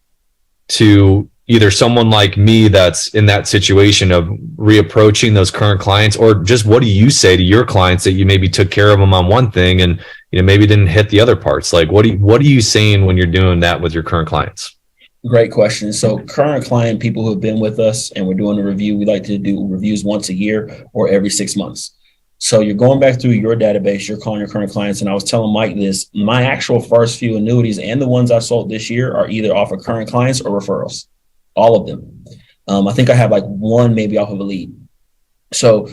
to either someone like me that's in that situation of reapproaching those current clients, or just what do you say to your clients that you maybe took care of them on one thing and maybe didn't hit the other parts? Like, what are you saying when you're doing that with your current clients? Great question. So current client, people who have been with us and we're doing a review, we like to do reviews once a year or every 6 months. So you're going back through your database, you're calling your current clients. And I was telling Mike this, my actual first few annuities and the ones I sold this year are either off of current clients or referrals, all of them. I think I have like one maybe off of a lead. So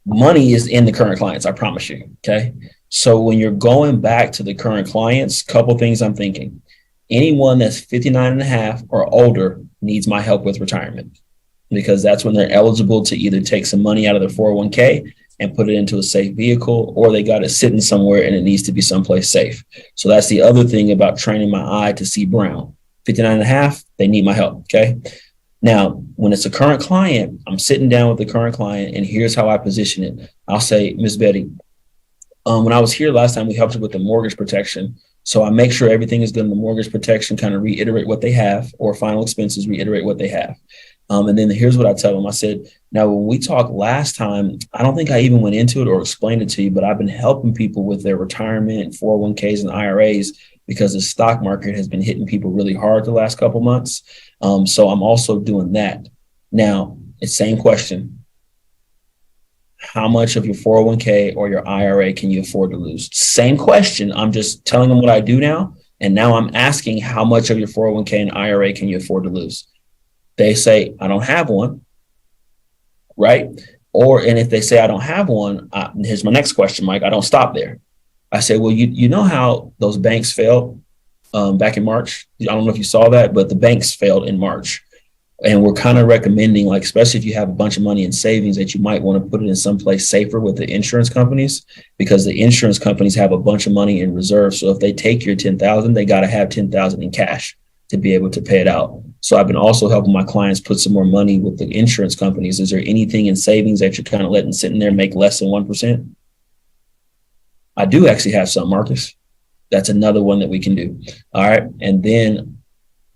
money is in the current clients, I promise you. Okay. So when you're going back to the current clients, couple things I'm thinking. Anyone that's 59 and a half or older needs my help with retirement, because that's when they're eligible to either take some money out of their 401k and put it into a safe vehicle, or they got it sitting somewhere and it needs to be someplace safe. So that's the other thing about training my eye to see brown. 59 and a half, they need my help. Okay. Now, when it's a current client, I'm sitting down with the current client and here's how I position it. I'll say, Miss Betty, when I was here last time, we helped you with the mortgage protection. So I make sure everything is good in the mortgage protection, kind of reiterate what they have, or final expenses, reiterate what they have. And then here's what I tell them. I said, now, when we talked last time, I don't think I even went into it or explained it to you, but I've been helping people with their retirement, 401ks and IRAs because the stock market has been hitting people really hard the last couple months. So I'm also doing that. Now, it's same question. How much of your 401k or your IRA can you afford to lose? Same question. I'm just telling them what I do now. And now I'm asking how much of your 401k and IRA can you afford to lose? They say, I don't have one. Right. And if they say, I don't have one, here's my next question, Mike. I don't stop there. I say, well, you know how those banks failed back in March? I don't know if you saw that, but the banks failed in March. And we're kind of recommending, like, especially if you have a bunch of money in savings, that you might want to put it in someplace safer with the insurance companies, because the insurance companies have a bunch of money in reserve. So if they take your $10,000, they got to have $10,000 in cash to be able to pay it out. So I've been also helping my clients put some more money with the insurance companies. Is there anything in savings that you're kind of letting sit in there make less than 1%? I do actually have some, Marcus. That's another one that we can do. All right. And then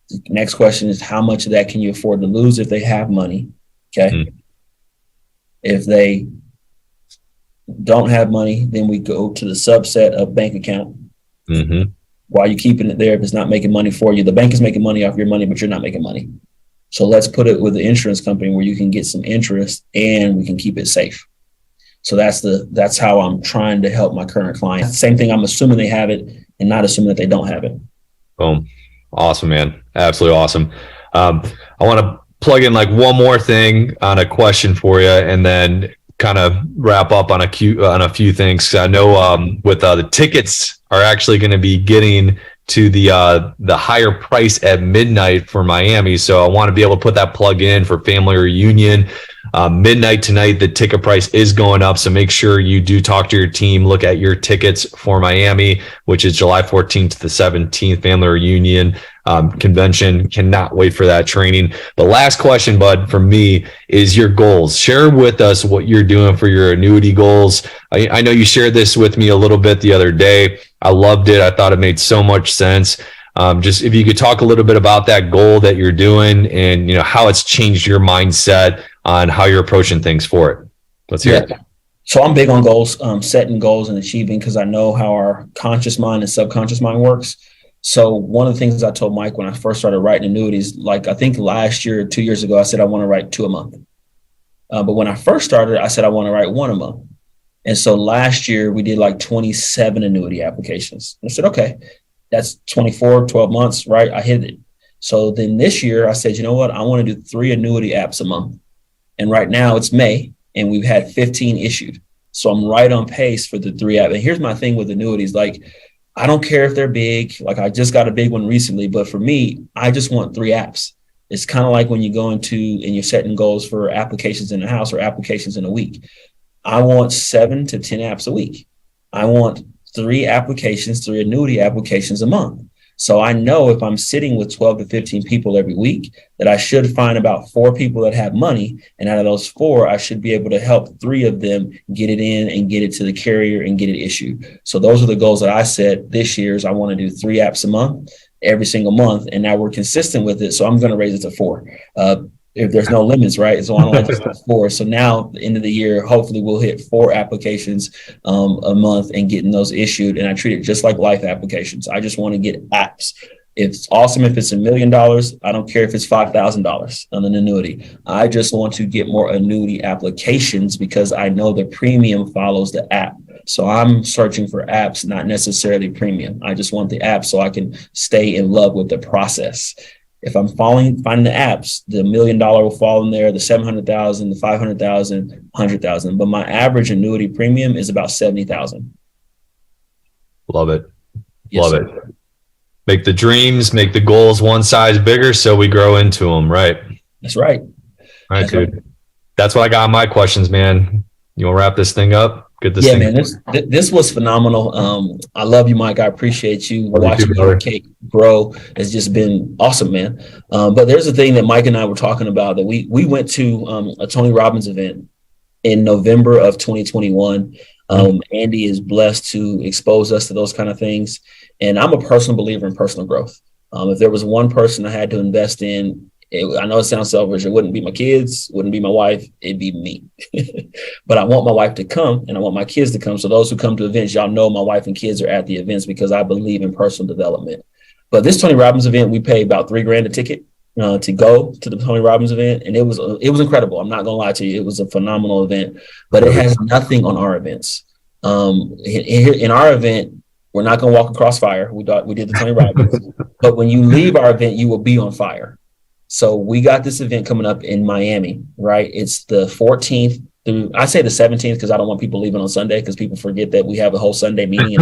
the next question is, how much of that can you afford to lose if they have money? Okay. If they don't have money, then we go to the subset of bank account. Why are you keeping it there if it's not making money for you? The bank is making money off your money, but you're not making money. So let's put it with the insurance company where you can get some interest and we can keep it safe. So that's how I'm trying to help my current clients. Same thing. I'm assuming they have it and not assuming that they don't have it. Boom. Awesome, man. Absolutely awesome. I want to plug in like one more thing on a question for you, and then kind of wrap up on a few things. I know with the tickets are actually going to be getting to the higher price at midnight for Miami. So I want to be able to put that plug in for family reunion. Midnight tonight, the ticket price is going up. So make sure you do talk to your team, look at your tickets for Miami, which is July 14th to the 17th, family reunion convention. Cannot wait for that training. The last question, bud, from me is your goals. Share with us what you're doing for your annuity goals. I know you shared this with me a little bit the other day. I loved it. I thought it made so much sense. Just if you could talk a little bit about that goal that you're doing and, you know, how it's changed your mindset on how you're approaching things for it. Let's hear it. So I'm big on goals, setting goals and achieving, because I know how our conscious mind and subconscious mind works. So one of the things I told Mike when I first started writing annuities, like I think last year, 2 years ago, I said I want to write 2 a month. But when I first started, I said I want to write 1 a month. And so last year we did like 27 annuity applications. And I said, okay, that's 24, 12 months, right? I hit it. So then this year I said, you know what? I want to do 3 annuity apps a month. And right now it's May and we've had 15 issued. So I'm right on pace for the 3 apps. And here's my thing with annuities. Like, I don't care if they're big. Like, I just got a big one recently, but for me, I just want 3 apps. It's kind of like when you go into and you're setting goals for applications in a house or applications in a week. I want 7 to 10 apps a week. I want 3 applications, 3 annuity applications a month. So I know if I'm sitting with 12 to 15 people every week, that I should find about 4 people that have money. And out of those 4, I should be able to help 3 of them get it in and get it to the carrier and get it issued. So those are the goals that I set this year. Is I want to do 3 apps a month, every single month. And now we're consistent with it. So I'm going to raise it to 4. If there's no limits, right? So I don't like to start 4. So now at the end of the year, hopefully we'll hit 4 applications a month and getting those issued. And I treat it just like life applications. I just want to get apps. It's awesome if it's $1 million. I don't care if it's $5,000 on an annuity. I just want to get more annuity applications because I know the premium follows the app. So I'm searching for apps, not necessarily premium. I just want the app so I can stay in love with the process. If I'm finding the apps, the $1 million will fall in there, the 700,000, the 500,000, 100,000. But my average annuity premium is about 70,000. Love it. Yes, Love sir. it. Make the dreams, make the goals one size bigger so we grow into them, right? That's right. All right, dude. That's what I got on my questions, man. You want to wrap this thing up? Get this thing. Man, this was phenomenal. I love you, Mike. I appreciate you. Watching your cake grow has just been awesome, man. But there's a thing that Mike and I were talking about, that we went to a Tony Robbins event in November of 2021. Andy is blessed to expose us to those kind of things. And I'm a personal believer in personal growth. If there was one person I had to invest in, I know it sounds selfish. It wouldn't be my kids, wouldn't be my wife. It'd be me. But I want my wife to come and I want my kids to come. So those who come to events, y'all know my wife and kids are at the events because I believe in personal development. But this Tony Robbins event, we paid about $3,000 a ticket to go to the Tony Robbins event. And it was incredible. I'm not going to lie to you. It was a phenomenal event, but it has nothing on our events. In our event, we're not going to walk across fire. We did the Tony Robbins, but when you leave our event, you will be on fire. So we got this event coming up in Miami, right? It's the 14th through, I say the 17th because I don't want people leaving on Sunday because people forget that we have a whole Sunday meeting.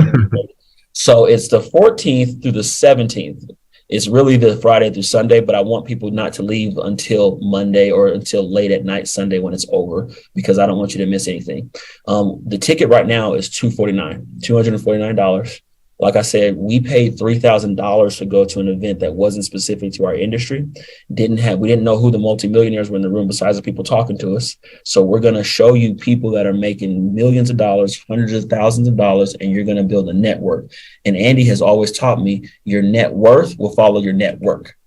So it's the 14th through the 17th. It's really the Friday through Sunday, but I want people not to leave until Monday or until late at night Sunday when it's over, because I don't want you to miss anything. The ticket right now is $249. Like I said, we paid $3,000 to go to an event that wasn't specific to our industry. We didn't know who the multimillionaires were in the room besides the people talking to us. So we're going to show you people that are making millions of dollars, hundreds of thousands of dollars, and you're going to build a network. And Andy has always taught me your net worth will follow your network.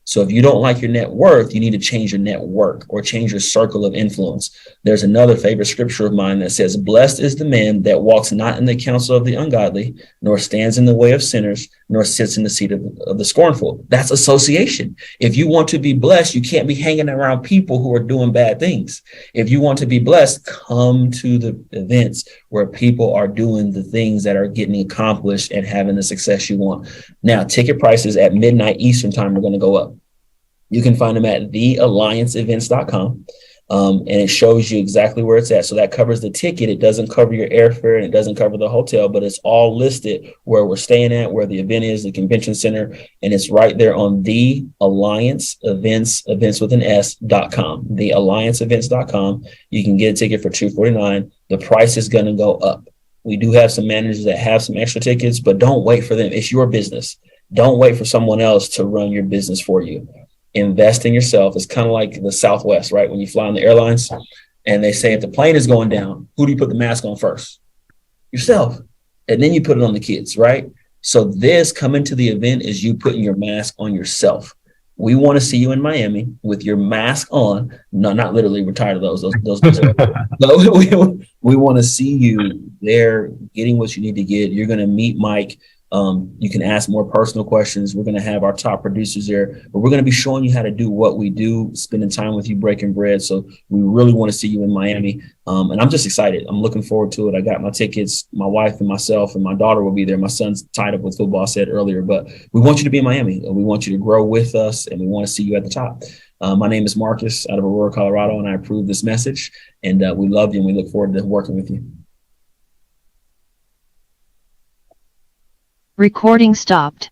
So if you don't like your net worth, you need to change your network or change your circle of influence. There's another favorite scripture of mine that says, blessed is the man that walks not in the counsel of the ungodly, nor stands in the way of sinners, nor sits in the seat of the scornful. That's association. If you want to be blessed, you can't be hanging around people who are doing bad things. If you want to be blessed, come to the events where people are doing the things that are getting accomplished and having the success you want. Now, ticket prices at midnight Eastern time are going to go up. You can find them at theallianceevents.com. And it shows you exactly where it's at. So that covers the ticket. It doesn't cover your airfare and it doesn't cover the hotel, but it's all listed where we're staying at, where the event is, the convention center, and it's right there on the Alliance Events with an S.com. Theallianceevents.com. You can get a ticket for $249. The price is going to go up. We do have some managers that have some extra tickets, but don't wait for them. It's your business. Don't wait for someone else to run your business for you. Invest in yourself. It's kind of like the Southwest, right? When you fly on the airlines and they say if the plane is going down, who do you put the mask on first? Yourself. And then you put it on the kids, right? So this coming to the event is you putting your mask on yourself. We want to see you in Miami with your mask on. No, not literally. We're tired of those. We want to see you there getting what you need to get. You're going to meet Mike. You can ask more personal questions. We're going to have our top producers there, but we're going to be showing you how to do what we do, spending time with you, breaking bread. So we really want to see you in Miami. And I'm just excited. I'm looking forward to it. I got my tickets. My wife and myself and my daughter will be there. My son's tied up with football, I said earlier, but we want you to be in Miami. We want you to grow with us and we want to see you at the top. My name is Marcus out of Aurora, Colorado, and I approve this message. And we love you and we look forward to working with you. Recording stopped.